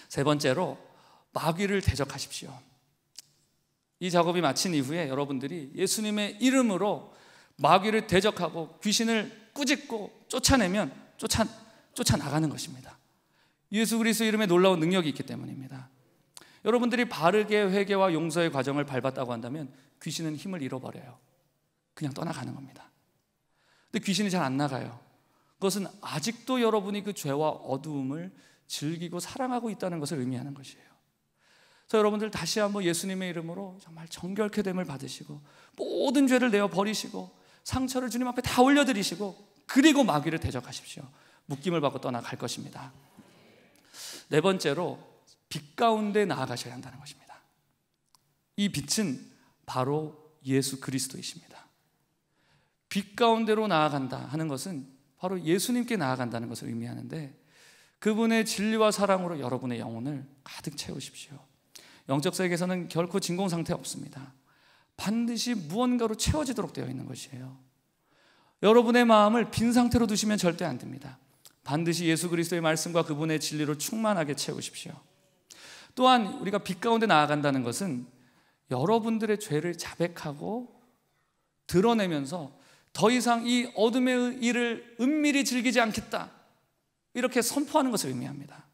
세 번째로, 마귀를 대적하십시오. 이 작업이 마친 이후에 여러분들이 예수님의 이름으로 마귀를 대적하고 귀신을 꾸짖고 쫓아내면 쫓아나가는 것입니다. 예수 그리스도의 이름에 놀라운 능력이 있기 때문입니다. 여러분들이 바르게 회개와 용서의 과정을 밟았다고 한다면 귀신은 힘을 잃어버려요. 그냥 떠나가는 겁니다. 근데 귀신이 잘 안 나가요. 그것은 아직도 여러분이 그 죄와 어두움을 즐기고 사랑하고 있다는 것을 의미하는 것이에요. 그래서 여러분들 다시 한번 예수님의 이름으로 정말 정결케 됨을 받으시고 모든 죄를 내어 버리시고 상처를 주님 앞에 다 올려드리시고 그리고 마귀를 대적하십시오. 묶임을 받고 떠나갈 것입니다. 네 번째로, 빛 가운데 나아가셔야 한다는 것입니다. 이 빛은 바로 예수 그리스도이십니다. 빛 가운데로 나아간다 하는 것은 바로 예수님께 나아간다는 것을 의미하는데, 그분의 진리와 사랑으로 여러분의 영혼을 가득 채우십시오. 영적 세계에서는 결코 진공 상태 없습니다. 반드시 무언가로 채워지도록 되어 있는 것이에요. 여러분의 마음을 빈 상태로 두시면 절대 안 됩니다. 반드시 예수 그리스도의 말씀과 그분의 진리로 충만하게 채우십시오. 또한 우리가 빛 가운데 나아간다는 것은 여러분들의 죄를 자백하고 드러내면서 더 이상 이 어둠의 일을 은밀히 즐기지 않겠다, 이렇게 선포하는 것을 의미합니다.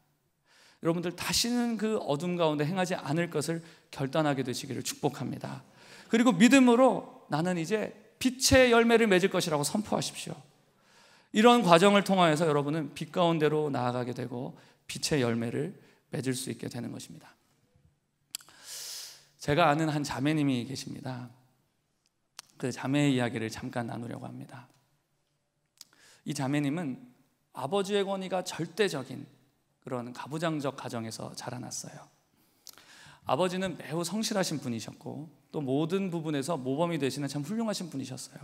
여러분들 다시는 그 어둠 가운데 행하지 않을 것을 결단하게 되시기를 축복합니다. 그리고 믿음으로 나는 이제 빛의 열매를 맺을 것이라고 선포하십시오. 이런 과정을 통하여서 여러분은 빛 가운데로 나아가게 되고 빛의 열매를 맺을 수 있게 되는 것입니다. 제가 아는 한 자매님이 계십니다. 그 자매의 이야기를 잠깐 나누려고 합니다. 이 자매님은 아버지의 권위가 절대적인 그런 가부장적 가정에서 자라났어요. 아버지는 매우 성실하신 분이셨고 또 모든 부분에서 모범이 되시는 참 훌륭하신 분이셨어요.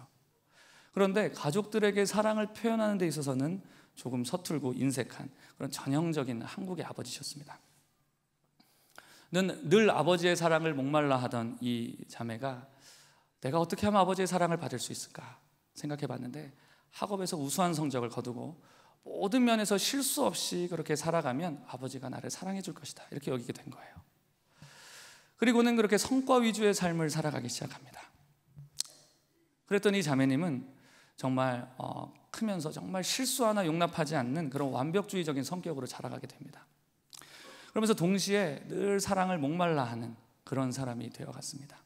그런데 가족들에게 사랑을 표현하는 데 있어서는 조금 서툴고 인색한 그런 전형적인 한국의 아버지셨습니다. 늘 아버지의 사랑을 목말라 하던 이 자매가 내가 어떻게 하면 아버지의 사랑을 받을 수 있을까 생각해 봤는데 학업에서 우수한 성적을 거두고 모든 면에서 실수 없이 그렇게 살아가면 아버지가 나를 사랑해 줄 것이다 이렇게 여기게 된 거예요. 그리고는 그렇게 성과 위주의 삶을 살아가기 시작합니다. 그랬더니 이 자매님은 정말 크면서 정말 실수 하나 용납하지 않는 그런 완벽주의적인 성격으로 자라가게 됩니다. 그러면서 동시에 늘 사랑을 목말라 하는 그런 사람이 되어갔습니다.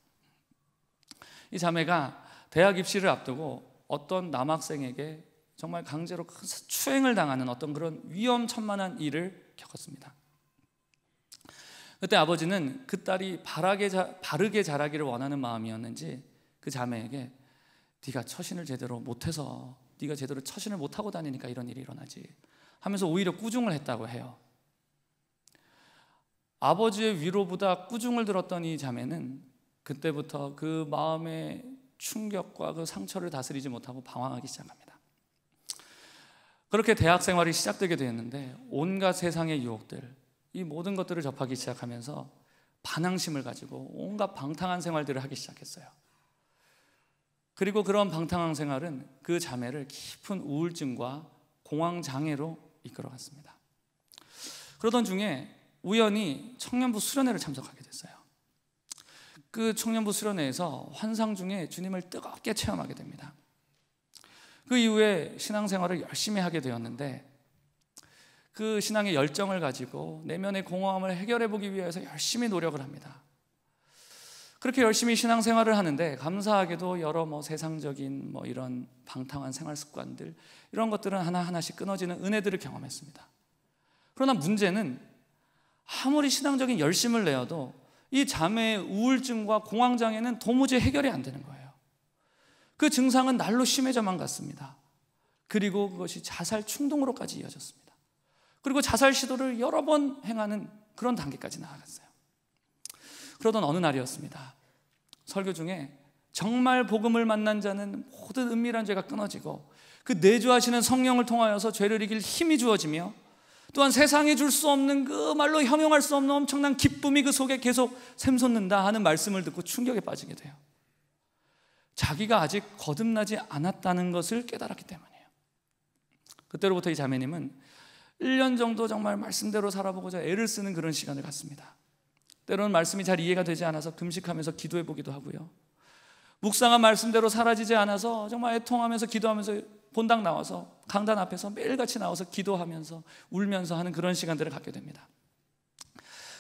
이 자매가 대학 입시를 앞두고 어떤 남학생에게 정말 강제로 추행을 당하는 어떤 그런 위험천만한 일을 겪었습니다. 그때 아버지는 그 딸이 바르게 자라기를 원하는 마음이었는지 그 자매에게 네가 처신을 제대로 못해서 네가 제대로 처신을 못하고 다니니까 이런 일이 일어나지 하면서 오히려 꾸중을 했다고 해요. 아버지의 위로보다 꾸중을 들었던 이 자매는 그때부터 그 마음의 충격과 그 상처를 다스리지 못하고 방황하기 시작합니다. 그렇게 대학 생활이 시작되게 되었는데 온갖 세상의 유혹들, 이 모든 것들을 접하기 시작하면서 반항심을 가지고 온갖 방탕한 생활들을 하기 시작했어요. 그리고 그런 방탕한 생활은 그 자매를 깊은 우울증과 공황장애로 이끌어갔습니다. 그러던 중에 우연히 청년부 수련회를 참석하게 됐어요. 그 청년부 수련회에서 환상 중에 주님을 뜨겁게 체험하게 됩니다. 그 이후에 신앙생활을 열심히 하게 되었는데 그 신앙의 열정을 가지고 내면의 공허함을 해결해 보기 위해서 열심히 노력을 합니다. 그렇게 열심히 신앙생활을 하는데 감사하게도 여러 세상적인 이런 방탕한 생활 습관들 이런 것들은 하나하나씩 끊어지는 은혜들을 경험했습니다. 그러나 문제는 아무리 신앙적인 열심을 내어도 이 자매의 우울증과 공황장애는 도무지 해결이 안 되는 거예요. 그 증상은 날로 심해져만 갔습니다. 그리고 그것이 자살 충동으로까지 이어졌습니다. 그리고 자살 시도를 여러 번 행하는 그런 단계까지 나아갔어요. 그러던 어느 날이었습니다. 설교 중에 정말 복음을 만난 자는 모든 은밀한 죄가 끊어지고 그 내주하시는 성령을 통하여서 죄를 이길 힘이 주어지며 또한 세상에 줄 수 없는 그 말로 형용할 수 없는 엄청난 기쁨이 그 속에 계속 샘솟는다 하는 말씀을 듣고 충격에 빠지게 돼요. 자기가 아직 거듭나지 않았다는 것을 깨달았기 때문이에요. 그때로부터 이 자매님은 1년 정도 정말 말씀대로 살아보고자 애를 쓰는 그런 시간을 갖습니다. 때로는 말씀이 잘 이해가 되지 않아서 금식하면서 기도해 보기도 하고요. 묵상한 말씀대로 사라지지 않아서 정말 애통하면서 기도하면서 본당 나와서 강단 앞에서 매일같이 나와서 기도하면서 울면서 하는 그런 시간들을 갖게 됩니다.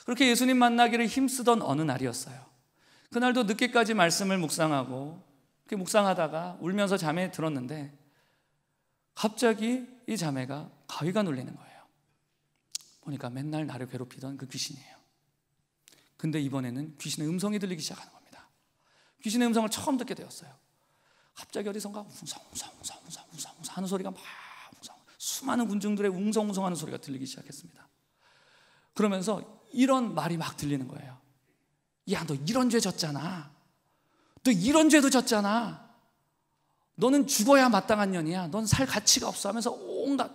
그렇게 예수님 만나기를 힘쓰던 어느 날이었어요. 그날도 늦게까지 말씀을 묵상하고 그렇게 묵상하다가 울면서 잠에 들었는데 갑자기 이 자매가 가위가 눌리는 거예요. 보니까 맨날 나를 괴롭히던 그 귀신이에요. 근데 이번에는 귀신의 음성이 들리기 시작하는 겁니다. 귀신의 음성을 처음 듣게 되었어요. 갑자기 어디선가 웅성웅성웅성웅성 하는 소리가 막 수많은 군중들의 웅성웅성하는 소리가 들리기 시작했습니다. 그러면서 이런 말이 막 들리는 거예요. 야, 너 이런 죄 졌잖아. 너 이런 죄도 졌잖아. 너는 죽어야 마땅한 년이야. 넌 살 가치가 없어 하면서 온갖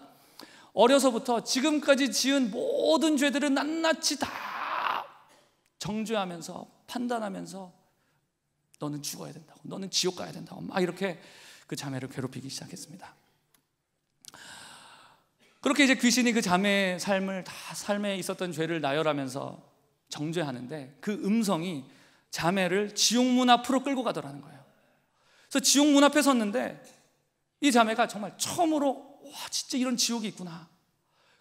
어려서부터 지금까지 지은 모든 죄들을 낱낱이 다 정죄하면서 판단하면서 너는 죽어야 된다고, 너는 지옥 가야 된다고 막 이렇게 그 자매를 괴롭히기 시작했습니다. 그렇게 이제 귀신이 그 자매의 삶에 있었던 죄를 나열하면서 정죄하는데 그 음성이 자매를 지옥문 앞으로 끌고 가더라는 거예요. 그래서 지옥문 앞에 섰는데 이 자매가 정말 처음으로 와, 진짜 이런 지옥이 있구나.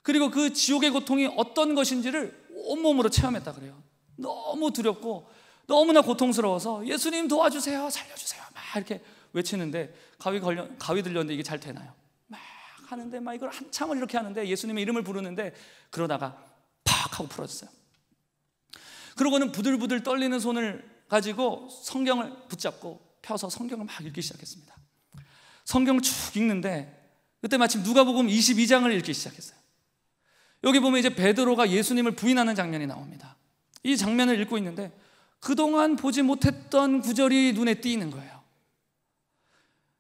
그리고 그 지옥의 고통이 어떤 것인지를 온몸으로 체험했다 그래요. 너무 두렵고 너무나 고통스러워서 예수님 도와주세요, 살려주세요 막 이렇게 외치는데 가위 들렸는데 이게 잘 되나요? 막 하는데 막 이걸 한참을 이렇게 하는데 예수님의 이름을 부르는데 그러다가 팍 하고 풀어졌어요. 그러고는 부들부들 떨리는 손을 가지고 성경을 붙잡고 펴서 성경을 막 읽기 시작했습니다. 성경을 쭉 읽는데 그때 마침 누가복음 22장을 읽기 시작했어요. 여기 보면 이제 베드로가 예수님을 부인하는 장면이 나옵니다. 이 장면을 읽고 있는데 그동안 보지 못했던 구절이 눈에 띄는 거예요.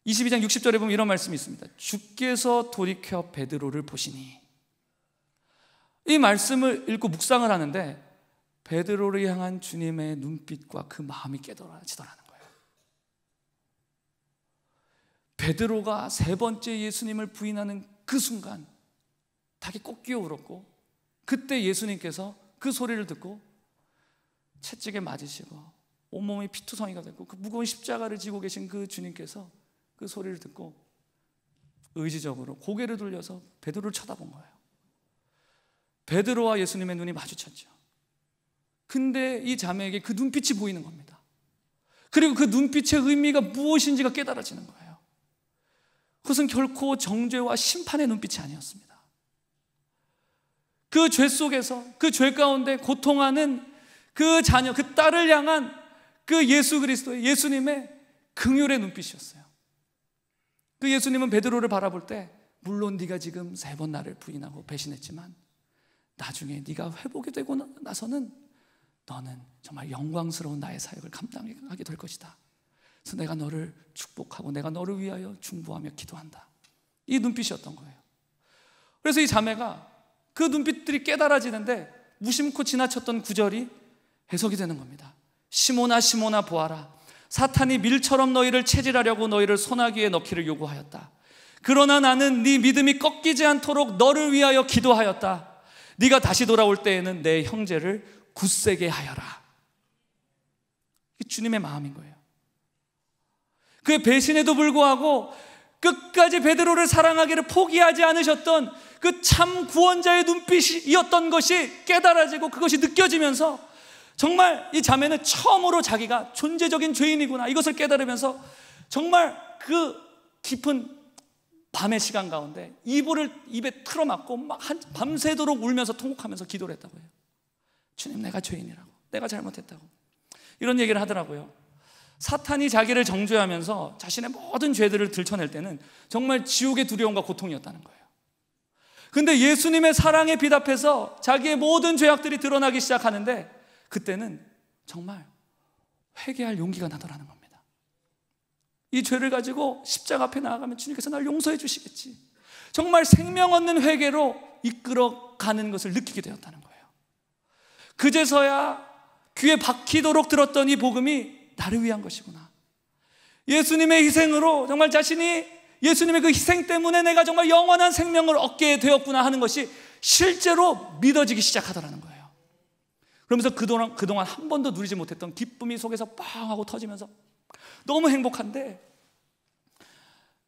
22장 60절에 보면 이런 말씀이 있습니다. 주께서 돌이켜 베드로를 보시니. 이 말씀을 읽고 묵상을 하는데 베드로를 향한 주님의 눈빛과 그 마음이 깨달아지더라는 거예요. 베드로가 세 번째 예수님을 부인하는 그 순간 닭이 꼭 끼어 울었고, 그때 예수님께서 그 소리를 듣고 채찍에 맞으시고 온몸이 피투성이가 됐고 그 무거운 십자가를 지고 계신 그 주님께서 그 소리를 듣고 의지적으로 고개를 돌려서 베드로를 쳐다본 거예요. 베드로와 예수님의 눈이 마주쳤죠. 근데 이 자매에게 그 눈빛이 보이는 겁니다. 그리고 그 눈빛의 의미가 무엇인지가 깨달아지는 거예요. 그것은 결코 정죄와 심판의 눈빛이 아니었습니다. 그 죄 속에서, 그 죄 가운데 고통하는 그 자녀, 그 딸을 향한 그 예수 그리스도의, 예수님의 긍휼의 눈빛이었어요. 그 예수님은 베드로를 바라볼 때 물론 네가 지금 3번 나를 부인하고 배신했지만 나중에 네가 회복이 되고 나서는 너는 정말 영광스러운 나의 사역을 감당하게 될 것이다. 그래서 내가 너를 축복하고 내가 너를 위하여 중보하며 기도한다. 이 눈빛이었던 거예요. 그래서 이 자매가 그 눈빛들이 깨달아지는데 무심코 지나쳤던 구절이 해석이 되는 겁니다. 시몬아 시몬아 보아라, 사탄이 밀처럼 너희를 체질하려고 너희를 소나기에 넣기를 요구하였다. 그러나 나는 네 믿음이 꺾이지 않도록 너를 위하여 기도하였다. 네가 다시 돌아올 때에는 내 형제를 굳세게 하여라. 이게 주님의 마음인 거예요. 그의 배신에도 불구하고 끝까지 베드로를 사랑하기를 포기하지 않으셨던 그 참 구원자의 눈빛이었던 것이 깨달아지고 그것이 느껴지면서 정말 이 자매는 처음으로 자기가 존재적인 죄인이구나 이것을 깨달으면서 정말 그 깊은 밤의 시간 가운데 이불을 입에 틀어막고 막 밤새도록 울면서 통곡하면서 기도를 했다고 해요. 주님, 내가 죄인이라고, 내가 잘못했다고 이런 얘기를 하더라고요. 사탄이 자기를 정죄하면서 자신의 모든 죄들을 들춰낼 때는 정말 지옥의 두려움과 고통이었다는 거예요. 근데 예수님의 사랑에 비답해서 자기의 모든 죄악들이 드러나기 시작하는데 그때는 정말 회개할 용기가 나더라는 겁니다. 이 죄를 가지고 십자가 앞에 나아가면 주님께서 날 용서해 주시겠지. 정말 생명 얻는 회개로 이끌어가는 것을 느끼게 되었다는 거예요. 그제서야 귀에 박히도록 들었던 이 복음이 나를 위한 것이구나. 예수님의 희생으로 정말 자신이 예수님의 그 희생 때문에 내가 정말 영원한 생명을 얻게 되었구나 하는 것이 실제로 믿어지기 시작하더라는 거예요. 그러면서 그동안 한 번도 누리지 못했던 기쁨이 속에서 빵 하고 터지면서 너무 행복한데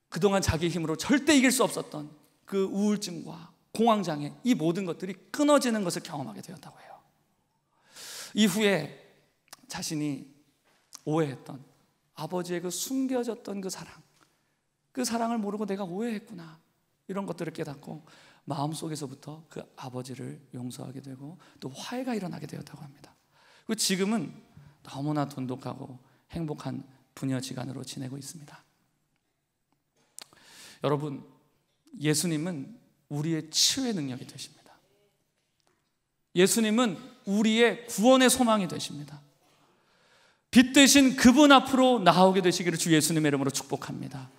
그동안 자기 힘으로 절대 이길 수 없었던 그 우울증과 공황장애, 이 모든 것들이 끊어지는 것을 경험하게 되었다고 해요. 이후에 자신이 오해했던 아버지의 그 숨겨졌던 그 사랑을 모르고 내가 오해했구나 이런 것들을 깨닫고 마음속에서부터 그 아버지를 용서하게 되고 또 화해가 일어나게 되었다고 합니다. 그리고 지금은 너무나 돈독하고 행복한 부녀지간으로 지내고 있습니다. 여러분, 예수님은 우리의 치유의 능력이 되십니다. 예수님은 우리의 구원의 소망이 되십니다. 빛 대신 그분 앞으로 나오게 되시기를 주 예수님의 이름으로 축복합니다.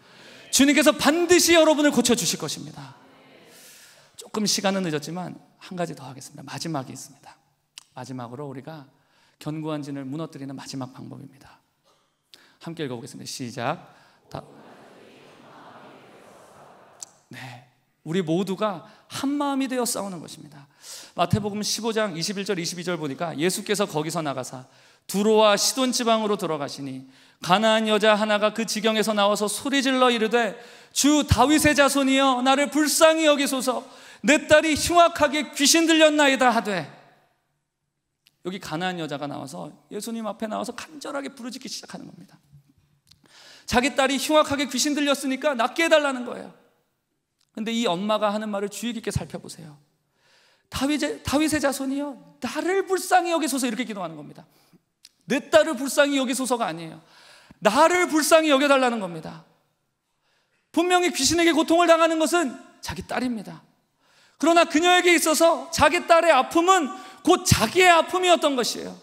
주님께서 반드시 여러분을 고쳐주실 것입니다. 조금 시간은 늦었지만 한 가지 더 하겠습니다. 마지막이 있습니다. 마지막으로 우리가 견고한 진을 무너뜨리는 마지막 방법입니다. 함께 읽어보겠습니다. 시작. 네, 우리 모두가 한 마음이 되어 싸우는 것입니다. 마태복음 15장 21절 22절 보니까 예수께서 거기서 나가사 두로와 시돈 지방으로 들어가시니 가나안 여자 하나가 그 지경에서 나와서 소리질러 이르되 주 다윗의 자손이여 나를 불쌍히 여기소서 내 딸이 흉악하게 귀신 들렸나이다 하되. 여기 가나안 여자가 나와서 예수님 앞에 나와서 간절하게 부르짖기 시작하는 겁니다. 자기 딸이 흉악하게 귀신 들렸으니까 낫게 해달라는 거예요. 근데 이 엄마가 하는 말을 주의 깊게 살펴보세요. 다윗의 자손이여 나를 불쌍히 여기소서, 이렇게 기도하는 겁니다. 내 딸을 불쌍히 여기소서가 아니에요. 나를 불쌍히 여겨달라는 겁니다. 분명히 귀신에게 고통을 당하는 것은 자기 딸입니다. 그러나 그녀에게 있어서 자기 딸의 아픔은 곧 자기의 아픔이었던 것이에요.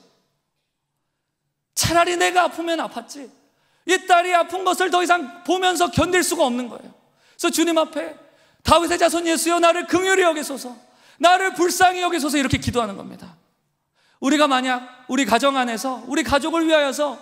차라리 내가 아프면 아팠지, 이 딸이 아픈 것을 더 이상 보면서 견딜 수가 없는 거예요. 그래서 주님 앞에 다윗의 자손 예수여 나를 긍휼히 여기소서, 나를 불쌍히 여기소서, 이렇게 기도하는 겁니다. 우리가 만약 우리 가정 안에서 우리 가족을 위하여서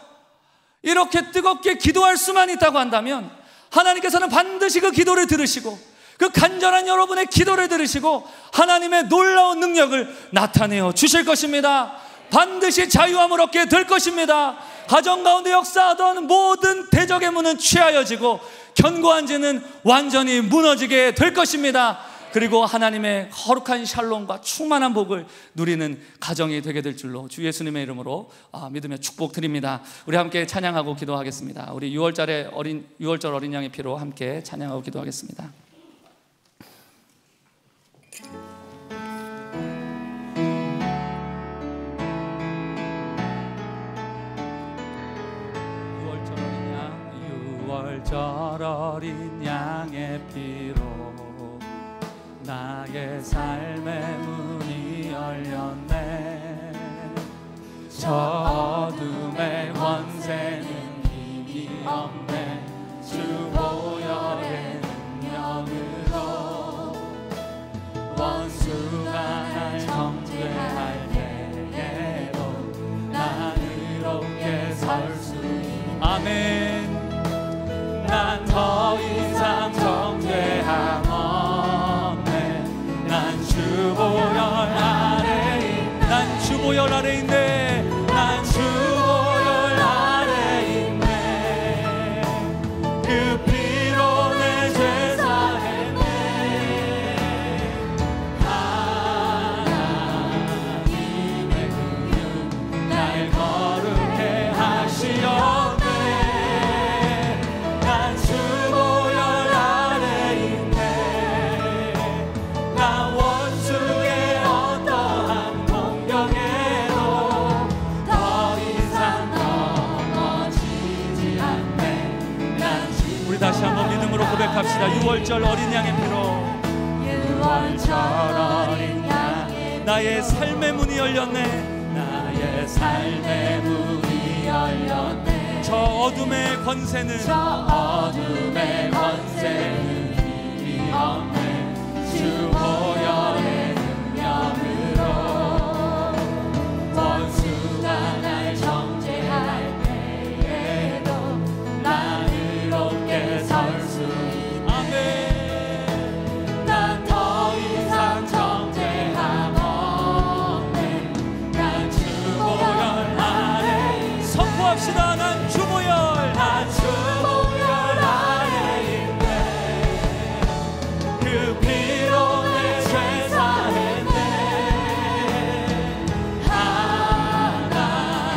이렇게 뜨겁게 기도할 수만 있다고 한다면 하나님께서는 반드시 그 기도를 들으시고 그 간절한 여러분의 기도를 들으시고 하나님의 놀라운 능력을 나타내어 주실 것입니다. 반드시 자유함을 얻게 될 것입니다. 가정 가운데 역사하던 모든 대적의 문은 취하여지고 견고한 지는 완전히 무너지게 될 것입니다. 그리고 하나님의 거룩한 샬롬과 충만한 복을 누리는 가정이 되게 될 줄로 주 예수님의 이름으로 믿으며 축복드립니다. 우리 함께 찬양하고 기도하겠습니다. 우리 6월절 어린 양의 피로 함께 찬양하고 기도하겠습니다. 유월절 어린 양의 피로 나의 삶의 문이 열렸네. 저 어둠의 권세는 힘이 없네. 주 보혈의 능력으로 원수가 날 정죄할 때에도 난 의롭게 설 수 있네. 아멘. 난 더 이상 정죄함 없네. 난 주보혈 아래 있네. 난 주보혈 아래 있네. 그 피로 내 죄 사했네. 하나님의 긍휼 날 거룩해 하시었네. 난 주보혈 아래 있네. 나 원수의 어떠한 공격에도 더 이상 넘어지지 않네. 난 우리 다시 한번 믿음으로 고백합시다. 6월절 어린 양의 피로, 6월절 어린 양의 피로 나의 삶의 문이 열렸네. 나의 삶의 문이 열렸네. 저 어둠의 권세는 힘이 없네. 주 보혈의 능력으로 원수가 날 정죄할 때에도 난 의롭게 설 수 있네. 아멘. 난 더 이상 정죄함 없네. 난 주 보혈 아래 선포합시다. 난 주보혈, 난 주보혈 아래 있네. 그 피로 내 죄 사했네.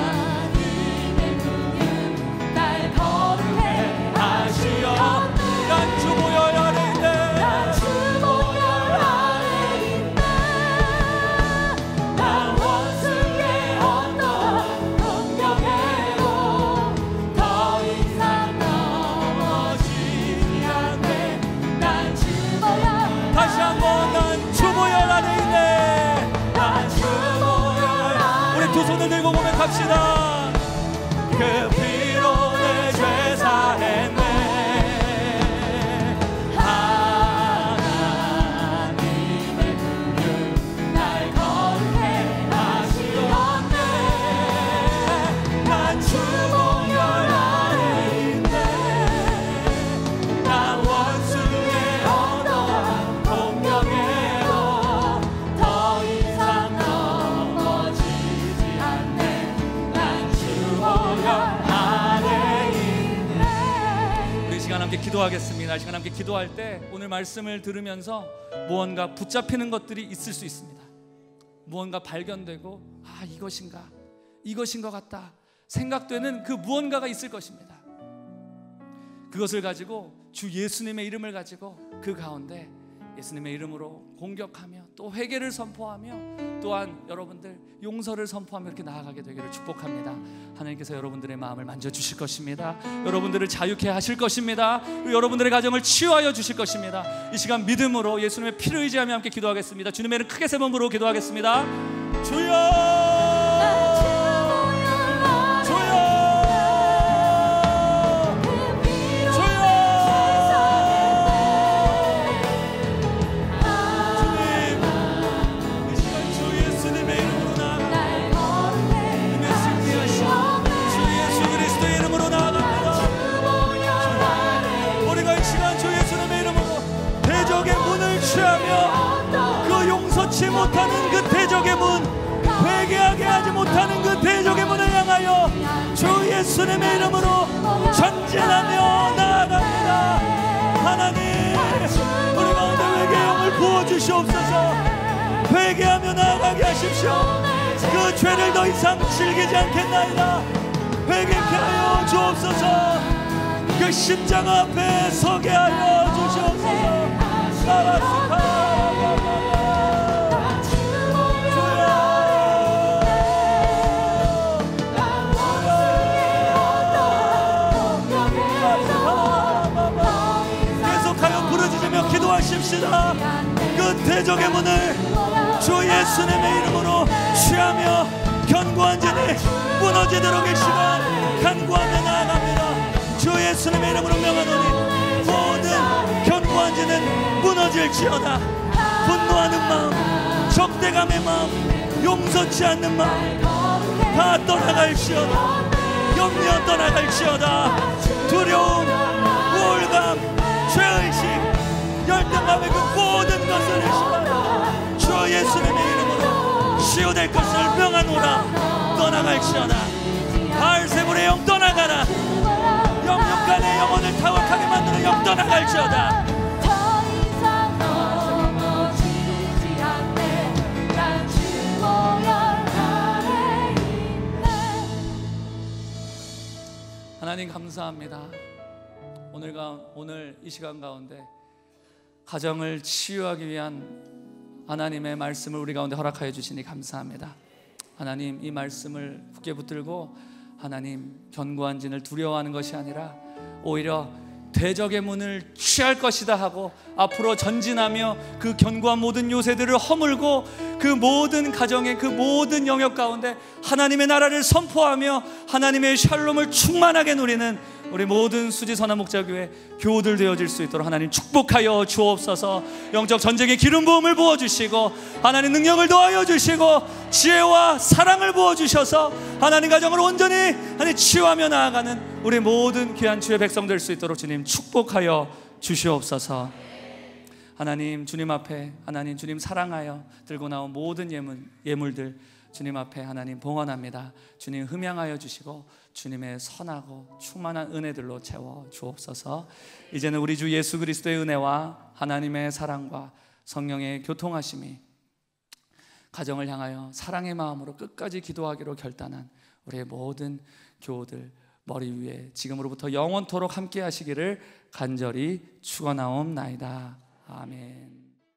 하나님의 긍휼 날 거룩해 하시었네. 난 주보혈 아래 있네. 난 주보혈 아래 있네. 난 원수의 어떠한 공격에도 더 이상 넘어지지 않네. 난 주보혈. 다시 한번 난 주보혈 안에 있네. 난 주보혈 안에. 우리 두 손을 들고 고백합시다. 그 피로 내 죄 사했네. 하나님의 긍휼 날 거룩해 하시었네. 난 주보혈 안에 있네. 난 원수의 어떠한 공격에도 더 이상 넘어지지 않네. 난 기도하겠습니다. 이 시간 함께 기도할 때 오늘 말씀을 들으면서 무언가 붙잡히는 것들이 있을 수 있습니다. 무언가 발견되고 이것인가, 이것인 것 같다 생각되는 그 무언가가 있을 것입니다. 그것을 가지고 주 예수님의 이름을 가지고 그 가운데 예수님의 이름으로 공격하며 또 회개를 선포하며 또한 여러분들 용서를 선포하며 이렇게 나아가게 되기를 축복합니다. 하나님께서 여러분들의 마음을 만져주실 것입니다. 여러분들을 자유케 하실 것입니다. 그리고 여러분들의 가정을 치유하여 주실 것입니다. 이 시간 믿음으로 예수님의 피를 의지하며 함께 기도하겠습니다. 주님의 이름 크게 세 번 부르고 기도하겠습니다. 주여, 그 용서치 못하는 그 대적의 문, 회개하게 하지 못하는 그 대적의 문을 향하여 주 예수님의 이름으로 전진하며 나아갑니다. 하나님, 우리 가운데 회개의 영을 부어주시옵소서. 회개하며 나아가게 하십시오. 그 죄를 더 이상 즐기지 않겠나이다. 회개케 하여 주옵소서. 그 십자가 앞에 서게 하여 주시옵소서. 계속하여 부르짖으며 기도하십시다. 그 대적의 문을 주 예수님의 이름으로 취하며 견고한 진이 무너지도록 이 시간 간구하며 나아갑니다. 주 예수님의 이름으로 명하노니 모든 견고한 진은 무너질지어다. 분노하는 마음, 적대감의 마음, 용서치 않는 마음 다 떠나갈지어다. 염려 떠나갈지어다. 두려움, 우울감, 죄의식, 열등감의 그 모든 것을 이 시간 주 예수님의 이름으로 치유될 것을 명하노라. 떠나갈지어다. 바알세불의 영 떠나가라. 영육간의 영혼을 타락하게 만드는 영 떠나갈지어다. 하나님 감사합니다. 오늘 이 시간 가운데 가정을 치유하기 위한 하나님의 말씀을 우리 가운데 허락하여 주시니 감사합니다. 하나님, 이 말씀을 굳게 붙들고 하나님, 견고한 진을 두려워하는 것이 아니라 오히려 대적의 문을 취할 것이다 하고 앞으로 전진하며 그 견고한 모든 요새들을 허물고 그 모든 가정의 그 모든 영역 가운데 하나님의 나라를 선포하며 하나님의 샬롬을 충만하게 누리는 우리 모든 수지선한 목자교회 교우들 되어질 수 있도록 하나님 축복하여 주옵소서. 영적 전쟁의 기름 부음을 부어주시고 하나님 능력을 더하여 주시고 지혜와 사랑을 부어주셔서 하나님 가정을 온전히 하나님 치유하며 나아가는 우리 모든 귀한 주의 백성 될 수 있도록 주님 축복하여 주시옵소서. 하나님, 주님 앞에 하나님 주님 사랑하여 들고 나온 모든 예물들 주님 앞에 하나님 봉헌합니다. 주님 흠양하여 주시고 주님의 선하고 충만한 은혜들로 채워 주옵소서. 이제는 우리 주 예수 그리스도의 은혜와 하나님의 사랑과 성령의 교통하심이 가정을 향하여 사랑의 마음으로 끝까지 기도하기로 결단한 우리의 모든 교우들 머리 위에 지금으로부터 영원토록 함께 하시기를 간절히 축원하옵나이다. 아멘.